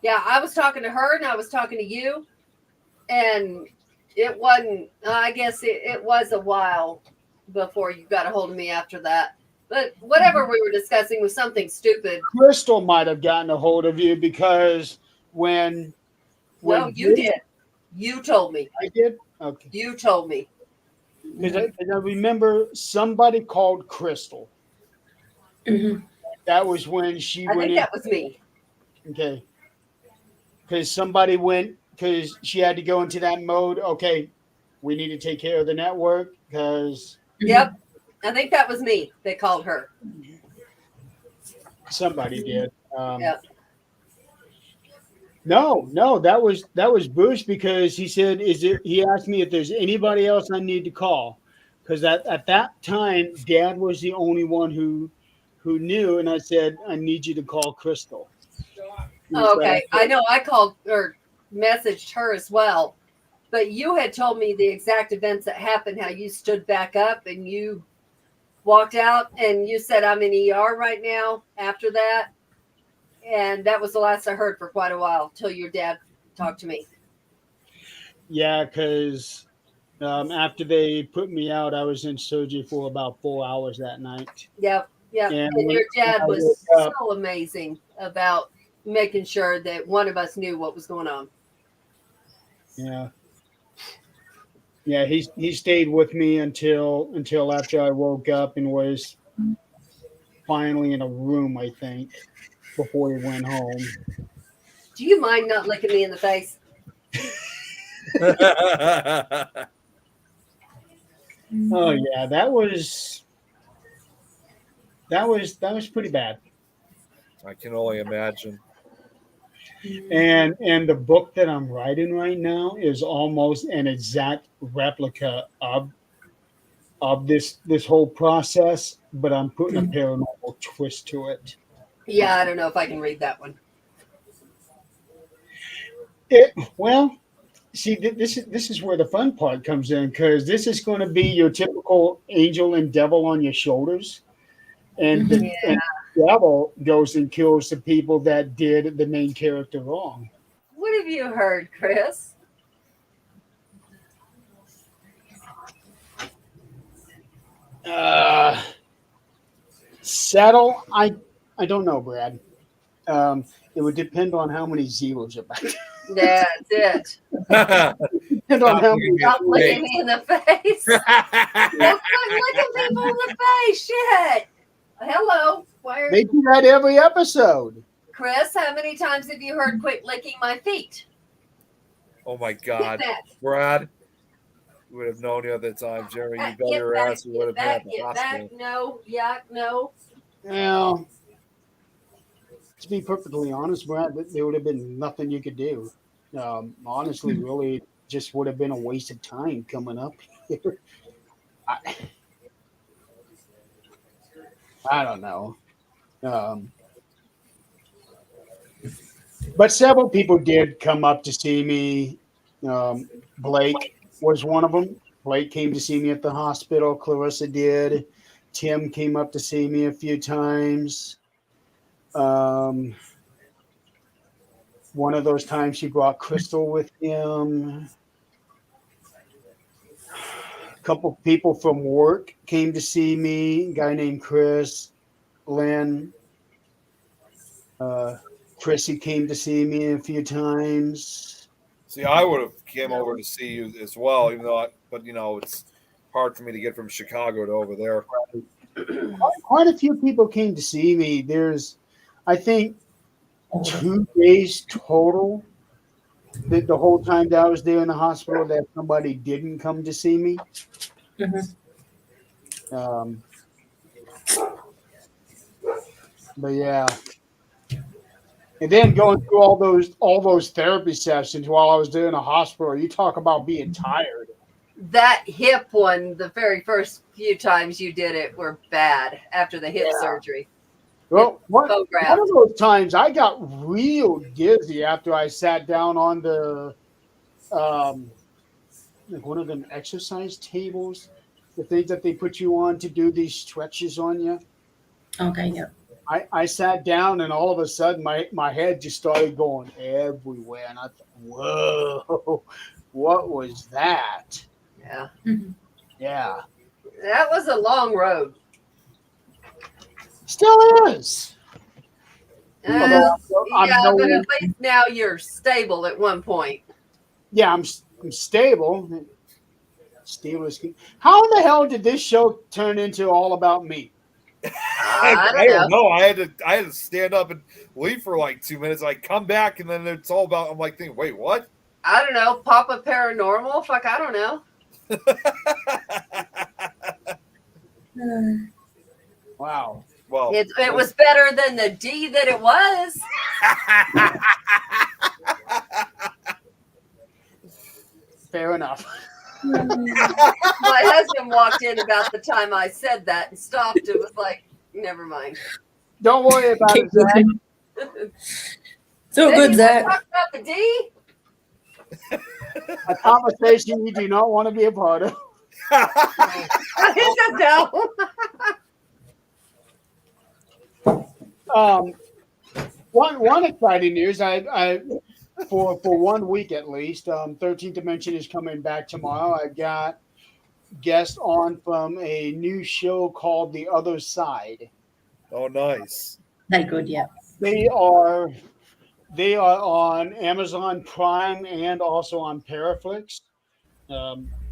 C: Yeah, I was talking to her and I was talking to you, and it wasn't, I guess it was a while before you got a hold of me after that. But whatever we were discussing was something stupid.
A: Crystal might have gotten a hold of you because when
C: No, you did. You told me.
A: I did? Okay.
C: You told me.
A: Because I remember somebody called Crystal. That was when she
C: I
A: went
C: think
A: in.
C: that was me.
A: Okay. Because somebody went, because she had to go into that mode. Okay, we need to take care of the network because
C: Yep. I think that was me that called her.
A: somebody did.
C: Yep.
A: No, that was Bruce, because he said, he asked me if there's anybody else I need to call. Because at that time, Dad was the only one who knew, and I said, I need you to call Crystal.
C: Okay. I know I called or messaged her as well. But you had told me the exact events that happened, how you stood back up and you walked out and you said, I'm in ER right now after that. And that was the last I heard for quite a while till your dad talked to me.
A: Yeah, because after they put me out, I was in surgery for about 4 hours that night.
C: Yep. Yep.
A: And
C: And your dad
A: when I
C: was
A: woke up-
C: so amazing about making sure that one of us knew what was going on.
A: Yeah. Yeah, he stayed with me until after I woke up and was finally in a room, I think, before he went home.
C: Do you mind not licking me in the face?
A: Oh yeah, that was pretty bad.
B: I can only imagine.
A: And the book that I'm writing right now is almost an exact replica of this whole process, but I'm putting a paranormal twist to it.
C: Yeah, I don't know if I can read that one.
A: Well, see, this is where the fun part comes in, because this is going to be your typical angel and devil on your shoulders, and the devil goes and kills the people that did the main character wrong.
C: What have you heard, Chris?
A: Settle? I don't know, Brad. It would depend on how many zeros are back.
C: That's it.
A: Depend on how many.
C: Stop licking me in the face. Stop licking people in the face. Shit. Hello. Why are
A: They do that every episode.
C: Chris, how many times have you heard quit licking my feet?
B: Oh my
C: Get
B: God,
C: back.
B: Brad! You would have known the other time, Jerry. You bet
C: Get
B: your
C: back,
B: ass you would have been at the
C: get
B: hospital.
C: back. No. Yeah, no.
A: Well, to be perfectly honest, Brad, there would have been nothing you could do. Honestly, really, just would have been a waste of time coming up here. I don't know. But several people did come up to see me. Blake was one of them. Blake came to see me at the hospital. Clarissa did. Tim came up to see me a few times. One of those times he brought Crystal with him. A couple people from work came to see me. A guy named Chris, Lynn. Chrissy came to see me a few times.
B: See, I would have came over to see you as well, even though, but it's hard for me to get from Chicago to over there.
A: Quite a few people came to see me. There's, I think, 2 days total. The whole time that I was there in the hospital, that somebody didn't come to see me. But yeah. And then going through all those therapy sessions while I was there in the hospital, you talk about being tired.
C: That hip one, the very first few times you did it were bad after the hip surgery.
A: Well, one of those times I got real dizzy after I sat down on the like one of them exercise tables, the things that they put you on to do these stretches on you.
D: Okay, yeah.
A: I sat down and all of a sudden my head just started going everywhere. And I thought, whoa, what was that?
C: Yeah.
A: Yeah.
C: That was a long road.
A: Still is.
C: Yeah, but at least now you're stable at one point.
A: Yeah, I'm stable. Steelers. How in the hell did this show turn into all about me?
C: I don't know.
B: I had to stand up and leave for like 2 minutes. I come back and then it's all about. I'm like thinking, wait, what?
C: I don't know. Papa Paranormal? Fuck, I don't know.
A: Wow.
B: Well,
C: it was better than the D that it was.
A: Fair enough.
C: My husband walked in about the time I said that and stopped. It was like, never mind.
A: Don't worry about it, Zach.
D: So good, Zach.
C: Talk about the D.
A: A conversation you do not want to be a part of.
C: No.
A: One exciting news. I for 1 week at least. 13th Dimension is coming back tomorrow. I got guests on from a new show called The Other Side.
B: Oh, nice.
D: That good, yeah.
A: They are They are on Amazon Prime and also on Paraflix.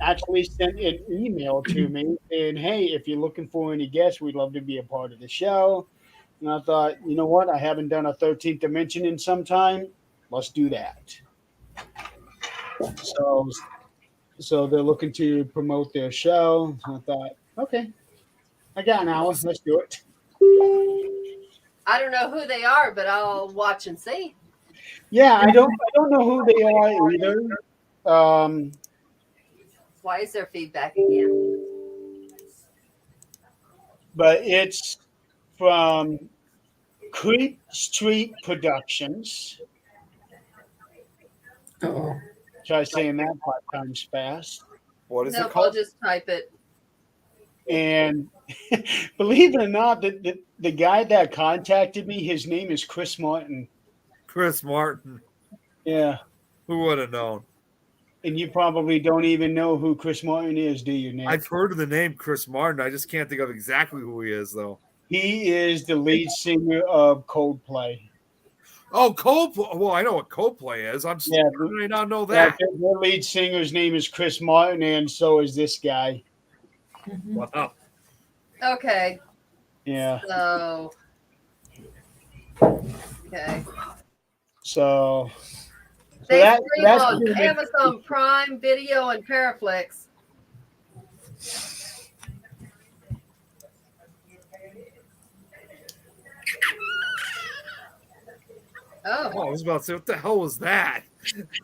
A: Actually sent an email to me saying, "Hey, if you're looking for any guests, we'd love to be a part of the show." And I thought, you know what? I haven't done a 13th Dimension in some time. Let's do that. So, so they're looking to promote their show. I thought, okay, I got an hour. Let's do it.
C: I don't know who they are, but I'll watch and see.
A: Yeah, I don't know who they are either.
C: Why is there feedback again?
A: But it's from Creep Street Productions.
D: Oh.
A: Try saying that 5 times fast.
B: What is
C: Nope,
B: it called?
C: I'll just type it.
A: And believe it or not, the guy that contacted me, his name is Chris Martin.
B: Chris Martin.
A: Yeah.
B: Who would have known?
A: And you probably don't even know who Chris Martin is, do you, Nick?
B: I've heard of the name Chris Martin. I just can't think of exactly who he is, though.
A: He is the lead singer of Coldplay.
B: Oh, Coldplay. Well, I know what Coldplay is. I'm
A: Yeah,
B: how did I not know
A: Yeah,
B: that?
A: their lead singer's name is Chris Martin, and so is this guy.
B: Wow.
C: Okay,
A: Yeah.
C: so okay.
A: So
C: They
A: that-
C: stream
A: that's
C: on
A: pretty-
C: Amazon Prime Video and Paraflix.
B: Oh,
C: Oh,
B: I was about to say, what the hell was that?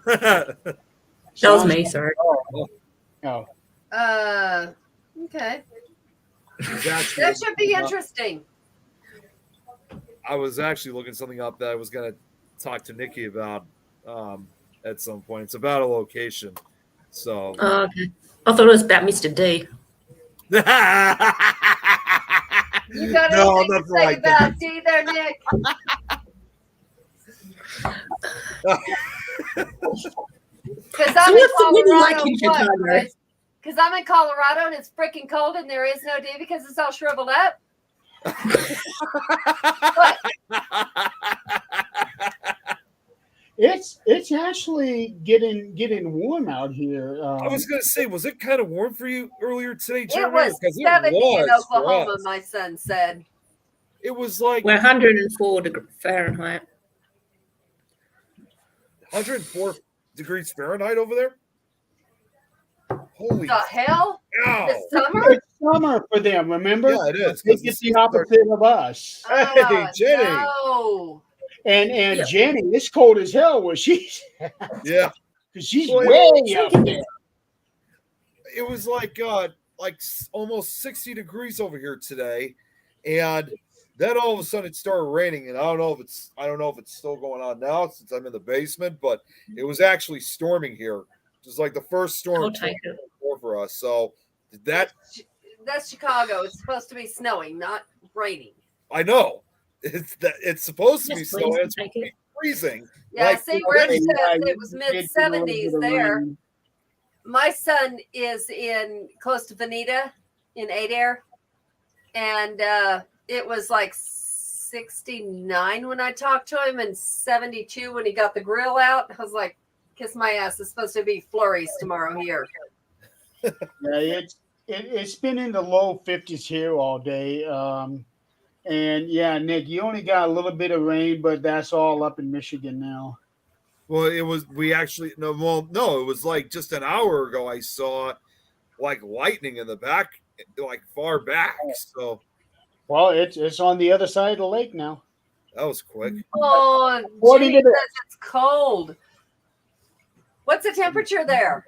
D: That was me, sorry.
A: Oh,
C: okay.
B: It's actually-
C: That should be interesting.
B: I was actually looking something up that I was going to talk to Nikki about at some point. It's about a location. So,
D: Oh, okay. I thought it was about Mr. D.
C: You got
B: No,
C: anything to
B: nothing
C: say
B: like
C: about D there, Nick? Because I'm
D: So
C: in
D: what's the weather like
C: Colorado.
D: in Chicago?
C: Because I'm in Colorado and it's freaking cold and there is no D because it's all shriveled up. What?
A: it's actually getting warm out here.
B: I was going to say, was it kind of warm for you earlier today,
C: It
B: Jeremy?
C: was
B: 'Cause
C: 70 in
B: was for
C: Oklahoma,
B: us.
C: my son said.
B: It was like
D: We're 104 Fahrenheit.
B: 104 degrees Fahrenheit over there. Holy
C: The hell?
B: cow!
C: This summer?
A: It's summer for them, remember?
B: Yeah, it is.
A: They get the opposite of us.
B: Hey,
C: Oh,
B: Jenny.
C: no.
A: And
D: Yeah.
A: Jenny, it's cold as hell where she's
B: Yeah,
A: because she's
B: Well,
A: way up there.
B: it was like almost 60 degrees over here today, and then all of a sudden it started raining, and I don't know if it's still going on now since I'm in the basement, but it was actually storming here. Just like the first storm
D: I'll take it.
B: for us. So that
C: That's Chicago. It's supposed to be snowing, not raining.
B: I know it's supposed to be
D: Yes,
B: snowing.
D: please,
B: It's
D: take
B: supposed to
D: it.
B: be freezing.
C: Yeah,
B: Like,
C: see,
B: you know,
C: Rich
B: yeah,
C: says
A: you
C: it was
A: did
C: mid
A: get a little
C: 70s
A: bit of
C: there.
A: rain.
C: My son is in close to Veneta in Adair, and it was like 69 when I talked to him and 72 when he got the grill out. I was like, kiss my ass. It's supposed to be flurries tomorrow here.
A: Yeah, it's been in the low 50s here all day. And yeah, Nick, you only got a little bit of rain, but that's all up in Michigan now.
B: Well, it was it was like just an hour ago I saw like lightning in the back, like far back. So
A: Well, it's on the other side of the lake now.
B: that was quick.
C: Oh,
A: 40
C: Jimmy
A: minutes.
C: says it's cold. What's the temperature there?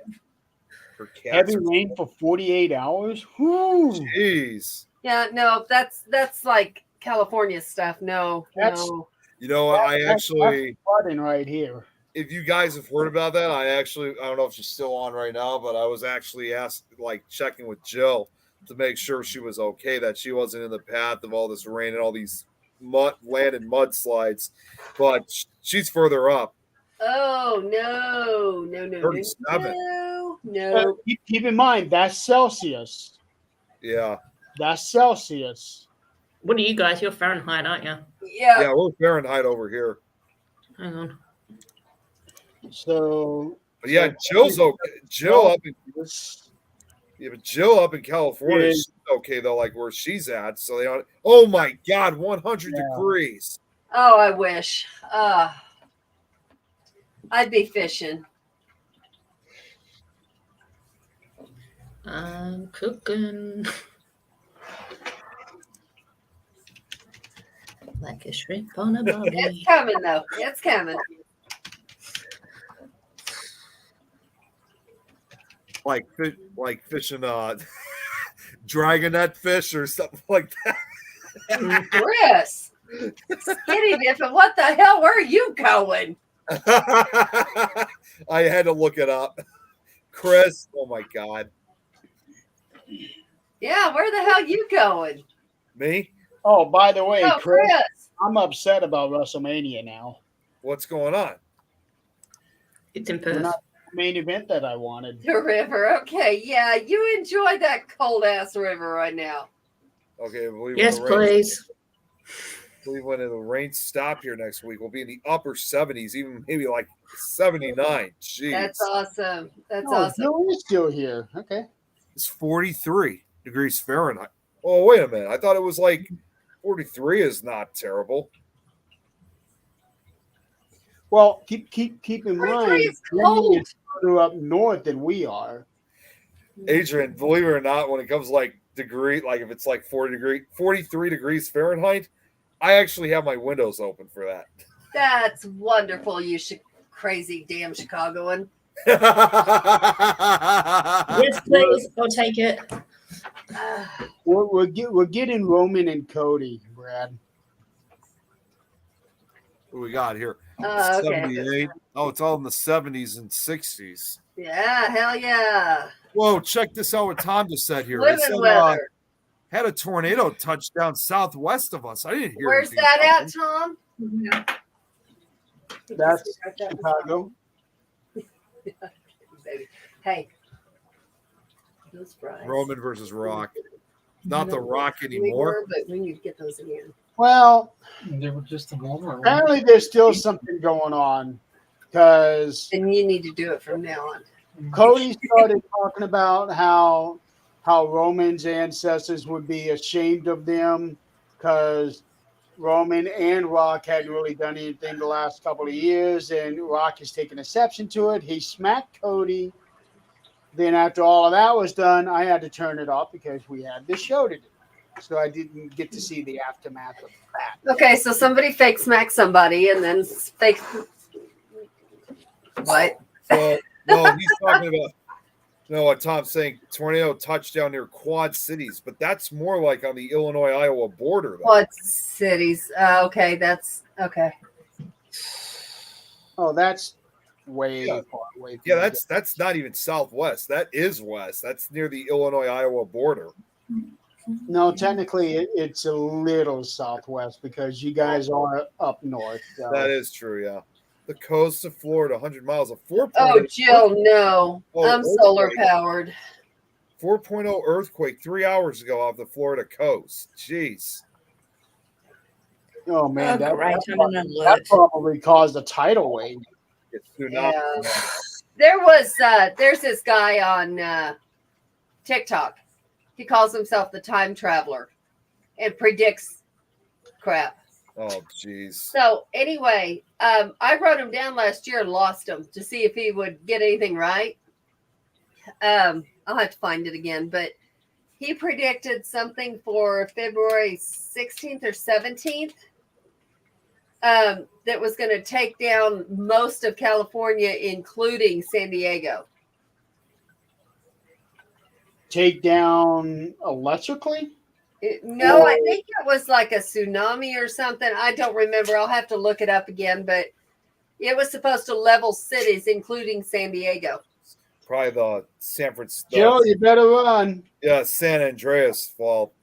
B: For cats.
A: Heavy rain for 48 hours. Whew.
B: Jeez.
C: Yeah, no, that's like California stuff. No,
A: That's-
C: no.
B: You know what? I
A: That's
B: actually,
A: flooding right here.
B: if you guys have heard about that, I don't know if she's still on right now, but I was actually checking with Jill to make sure she was okay, that she wasn't in the path of all this rain and all these land and mudslides. But she's further up.
C: Oh no,
B: 37.
C: no.
A: Keep in mind that's Celsius.
B: Yeah.
A: That's Celsius.
D: What are you guys? You're Fahrenheit, aren't you?
C: Yeah,
B: Yeah, we're Fahrenheit over here.
D: Hang on.
A: So
B: But yeah, Jill's okay. Jill up in California,
A: Yeah.
B: she's okay though, like where she's at. So they don't. Oh my God, 100
A: Yeah.
B: degrees.
C: Oh, I wish. I'd be fishing.
D: I'm cooking. Like a shrimp on a
C: It's
D: barbie.
C: coming though. It's coming.
B: Like fishing dragonet fish or something like
C: Chris, skinny dipping. What the hell? Where are you going?
B: that. I had to look it up. Chris, oh my God.
C: Yeah, where the hell you going?
B: Me?
A: Oh, by the way,
C: Oh,
A: Chris,
C: Chris.
A: I'm upset about WrestleMania now.
B: What's going on?
D: It's in
A: We're
D: Perth.
A: not the main event that I wanted.
C: The river. Okay, yeah, you enjoy that cold ass river right now.
B: Okay,
D: Yes, please.
B: believe when the rains stop here next week, we'll be in the upper 70s, even maybe like 79. Jeez.
C: That's awesome. That's
A: Oh,
C: awesome.
A: Joe is still here. Okay.
B: It's 43 degrees Fahrenheit. Oh, wait a minute. I thought it was like 43 is not terrible.
A: Well, keep in
C: 43
A: mind,
C: is
A: Jimmy
C: cold.
A: is further up north than we are.
B: Adrian, believe it or not, when it comes like degree, like if it's like 43 degrees Fahrenheit, I actually have my windows open for that.
C: That's wonderful, you crazy damn Chicagoan.
D: Yes, please. I'll take it.
A: We're getting Roman and Cody, Brad.
B: What we got here?
C: Okay.
B: 78. Oh, it's all in the 70s and 60s.
C: Yeah, hell yeah.
B: Whoa, check this out what Tom just said here. It
C: Living
B: said,
C: weather.
B: had a tornado touch down southwest of us. I didn't hear
C: Where's
B: anything
C: that
B: about
C: at, Tom?
A: That's Chicago.
C: Baby. Hey. Those fries.
B: Roman versus Rock. Not the
C: No,
B: Rock
C: we
B: anymore.
C: were, but we need to get those again.
A: Well,
E: They were just a moment.
A: apparently there's still something going on because
C: And you need to do it from now on.
A: Cody started talking about how Roman's ancestors would be ashamed of them because Roman and Rock hadn't really done anything the last couple of years, and Rock has taken exception to it. He smacked Cody. Then after all of that was done, I had to turn it off because we had this show to do. So I didn't get to see the aftermath of that.
C: Okay, so somebody fake smacked somebody and then fake. What?
B: So, no, he's talking about what Tom's saying, tornado touchdown near Quad Cities, but that's more like on the Illinois-Iowa border. Though.
C: What cities? Okay, that's okay.
A: Oh, that's way
B: Yeah.
A: far away.
B: Yeah, that's not even southwest. That is west. That's near the Illinois-Iowa border.
A: No, technically it's a little southwest because you guys are up north. So.
B: That is true, yeah. The coast of Florida, 100 miles of 4.0.
C: Oh, Jill, no.
B: Oh,
C: I'm solar
B: earthquake.
C: powered.
B: 4.0 earthquake 3 hours ago off the Florida coast. Jeez.
A: Oh man, that,
D: Great.
A: that,
D: I'm gonna
A: that
D: look.
A: probably caused a tidal wave.
B: It's tsunami.
C: Yeah. There's this guy on TikTok. He calls himself the time traveler and predicts crap.
B: Oh, jeez.
C: So anyway, I wrote him down last year and lost him to see if he would get anything right. I'll have to find it again, but he predicted something for February 16th or 17th that was going to take down most of California, including San Diego.
A: Take down electrically?
C: No, I think it was like a tsunami or something. I don't remember. I'll have to look it up again, but it was supposed to level cities, including San Diego.
B: Probably the San Francisco.
A: Joe, you better run.
B: Yeah, San Andreas fault.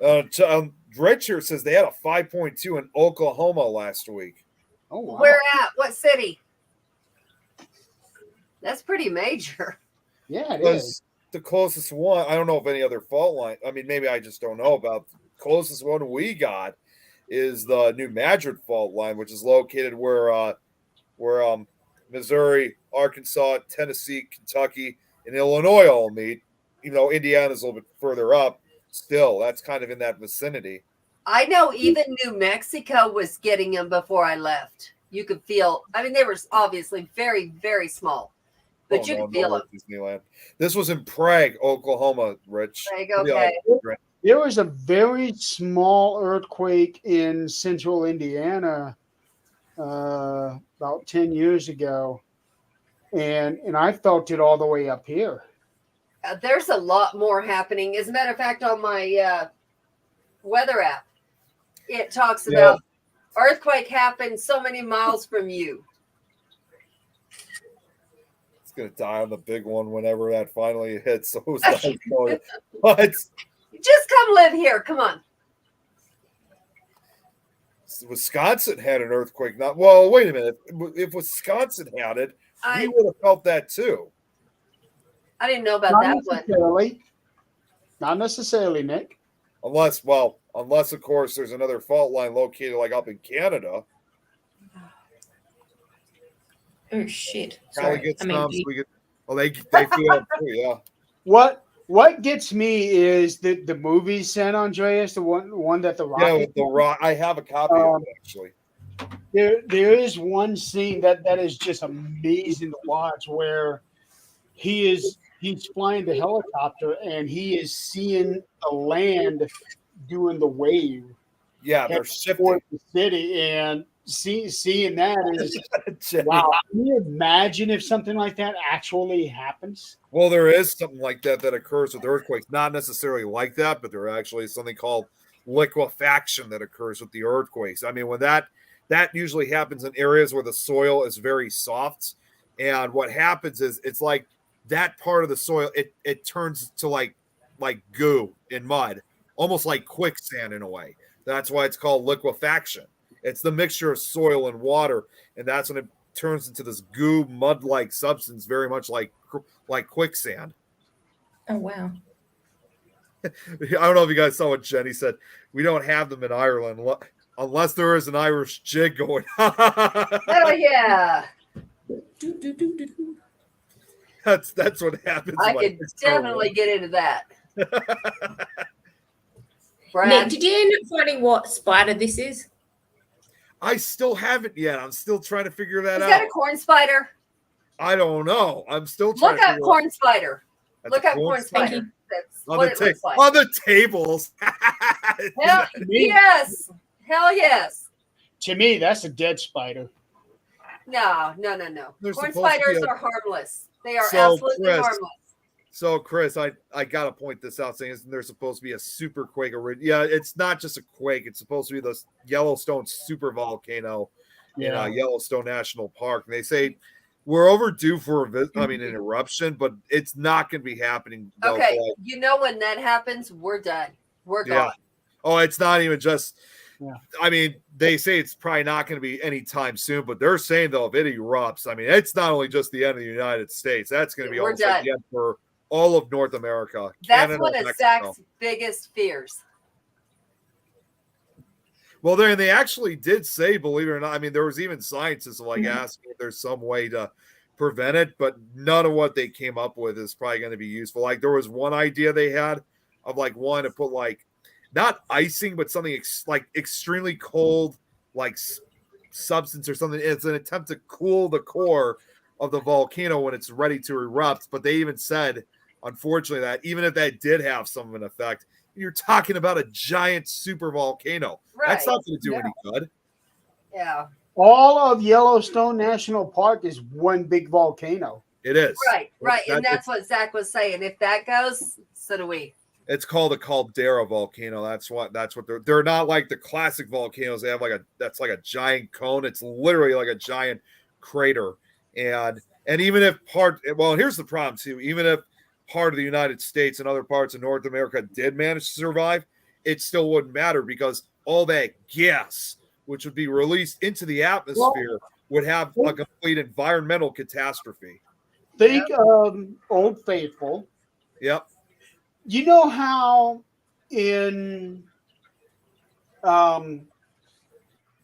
B: Redshirt says they had a 5.2 in Oklahoma last week.
A: Oh, wow.
C: Where at? What city? That's pretty major.
A: Yeah, it
B: Was
A: is.
B: the closest one. I don't know if any other fault line. I mean, maybe I just don't know about. The closest one we got is the New Madrid fault line, which is located where where Missouri, Arkansas, Tennessee, Kentucky, and Illinois all meet. Even though Indiana's a little bit further up, still that's kind of in that vicinity.
C: I know even New Mexico was getting them before I left. You could feel, I mean, they were obviously very, very small, but you could feel them.
B: Disneyland. This was in Prague, Oklahoma, Rich.
C: Prague, okay.
A: There was a very small earthquake in central Indiana about 10 years ago, and I felt it all the way up here.
C: There's a lot more happening. As a matter of fact, on my weather app, it talks about earthquake happened so many miles from you.
B: It's going to die on the big one whenever that finally hits. So who's that? What?
C: Just come live here. Come on.
B: Wisconsin had an earthquake. Well, wait a minute. If Wisconsin had it, we would have felt that too.
C: I didn't know about that one.
A: Not necessarily, Nick.
B: Unless, of course, there's another fault line located like up in Canada.
D: Oh shit!
B: Probably
D: Sorry.
B: get
D: I mean,
B: some. They feel it too, yeah.
A: What gets me is the movie San Andreas, the one that the Rock.
B: Yeah, with the Rock. I have a copy of it actually.
A: There is one scene that is just amazing to watch where he's flying the helicopter and he is seeing the land doing the wave.
B: Yeah, they're shifting
A: the city, and seeing that is wow. Can you imagine if something like that actually happens?
B: Well, there is something like that occurs with earthquakes. Not necessarily like that, but there actually is something called liquefaction that occurs with the earthquakes. I mean, when that usually happens in areas where the soil is very soft, and what happens is it's like that part of the soil it turns to like goo and mud, almost like quicksand in a way. That's why it's called liquefaction. It's the mixture of soil and water, and that's when it turns into this goo mud-like substance, very much like quicksand.
D: Oh wow!
B: I don't know if you guys saw what Jenny said. We don't have them in Ireland unless there is an Irish jig going on.
C: Oh yeah.
B: That's what happens.
C: I could definitely get into that. Brad?
D: Nick, did you end up finding what spider this is?
B: I still haven't yet. I'm still trying to figure that out.
C: Is that a corn spider?
B: I don't know. I'm still trying
C: Look
B: to
C: up corn spider. Look up corn
B: spider.
C: spider. That's
B: On
C: what it looks like.
B: On the tables.
C: Hell yes. Hell yes.
A: To me, that's a dead spider.
C: No.
B: They're
C: Corn
B: supposed to be
C: spiders are harmless. They are
B: So,
C: absolutely
B: Chris,
C: harmless.
B: So, Chris, I got to point this out, saying there's supposed to be a super quake. Yeah, it's not just a quake. It's supposed to be the Yellowstone super volcano in Yellowstone National Park. And they say we're overdue for an eruption, but it's not going to be happening.
C: Okay, you know when that happens, we're done. We're gone.
B: Oh, it's not even just
A: Yeah.
B: I mean, they say it's probably not going to be anytime soon, but they're saying though if it erupts, I mean, it's not only just the end of the United States. That's going to be almost like the end for all of North America.
C: That's
B: Canada,
C: one of
B: Mexico.
C: Zach's biggest fears.
B: Well, they actually did say, believe it or not, I mean, there was even scientists like asking if there's some way to prevent it, but none of what they came up with is probably going to be useful. Like there was one idea they had of like one to put like not icing, but something like extremely cold, like substance or something. It's an attempt to cool the core of the volcano when it's ready to erupt. But they even said, unfortunately, that even if that did have some of an effect, you're talking about a giant super volcano.
C: Right.
B: That's not going to do any good.
C: Yeah.
A: All of Yellowstone National Park is one big volcano.
B: It is.
C: Right. And that's what Zach was saying. If that goes, so do we.
B: It's called a caldera volcano. That's what they're not like the classic volcanoes. They have that's like a giant cone. It's literally like a giant crater. And even if here's the problem too. Even if part of the United States and other parts of North America did manage to survive, it still wouldn't matter because all that gas, which would be released into the atmosphere, would have a complete environmental catastrophe.
A: Think of Old Faithful.
B: Yep.
A: You know how in the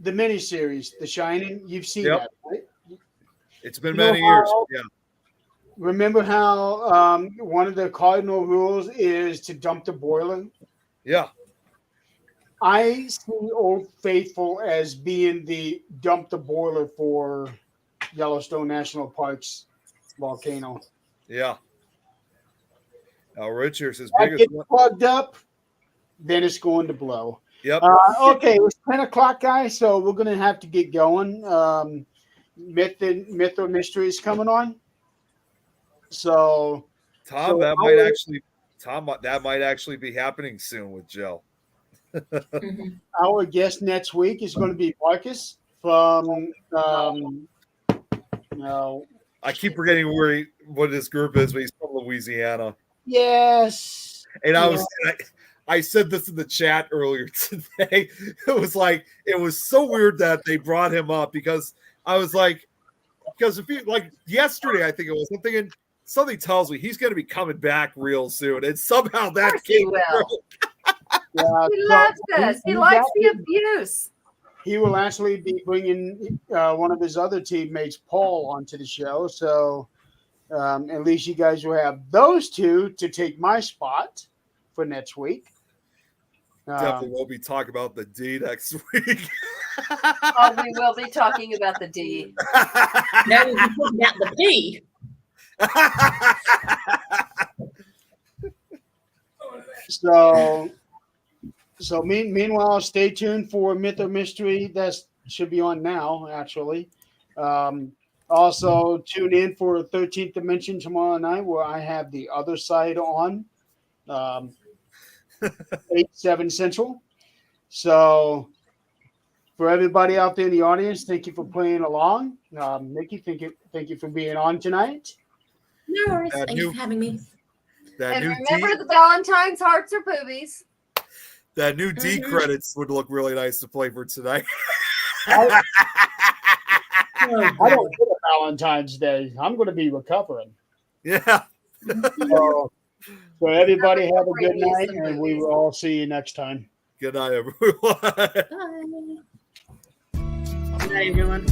A: miniseries, The Shining, you've seen that, right?
B: It's been
A: You know
B: many years.
A: how-
B: Yeah.
A: Remember how one of the cardinal rules is to dump the boiler?
B: Yeah.
A: I see Old Faithful as being the dump the boiler for Yellowstone National Park's volcano.
B: Yeah. Now Richard's his
A: That
B: biggest
A: gets
B: one.
A: plugged up, then it's going to blow.
B: Yep.
A: Okay, it's 10 o'clock, guys, so we're going to have to get going. Myth or Mystery is coming on. So,
B: Tom, that might actually be happening soon with Joe.
D: Mhm.
A: our guest next week is going to be Marcus from no.
B: I keep forgetting what his group is, but he's from Louisiana.
A: Yes.
B: And I said this in the chat earlier today. It was so weird that they brought him up because I was like, because if you like yesterday, I think it was, I'm thinking something tells me he's going to be coming back real soon, and somehow that
C: course he
B: came
C: will.
B: through.
A: Yeah,
C: He
A: so
C: loves us. He likes the
A: got-
C: abuse.
A: He will actually be bringing one of his other teammates, Paul, onto the show. So at least you guys will have those two to take my spot for next week.
B: Definitely won't be talking about the D next week.
C: Oh, we will be talking about the D.
D: Now we'll be talking about the P.
A: So meanwhile, stay tuned for Myth or Mystery. That should be on now, actually. Also, tune in for 13th Dimension tomorrow night, where I have the other side on 8/7 Central. So, for everybody out there in the audience, thank you for playing along. Nikki, thank you for being on tonight.
D: No worries.
B: That
D: Thank you
B: new-
D: for having me.
B: that
C: And
B: new
C: remember
B: D,
C: the Valentine's hearts or boobies.
B: that new D
D: Mhm.
B: credits would look really nice to play for tonight.
A: I,
D: Oh,
A: I don't get a Valentine's Day. I'm going to be recovering.
B: Yeah.
A: So everybody have a good
C: Bring me
A: night,
C: some
A: and we
C: movies.
A: will all see you next time.
B: Good night, everyone.
D: Bye. Good night, everyone.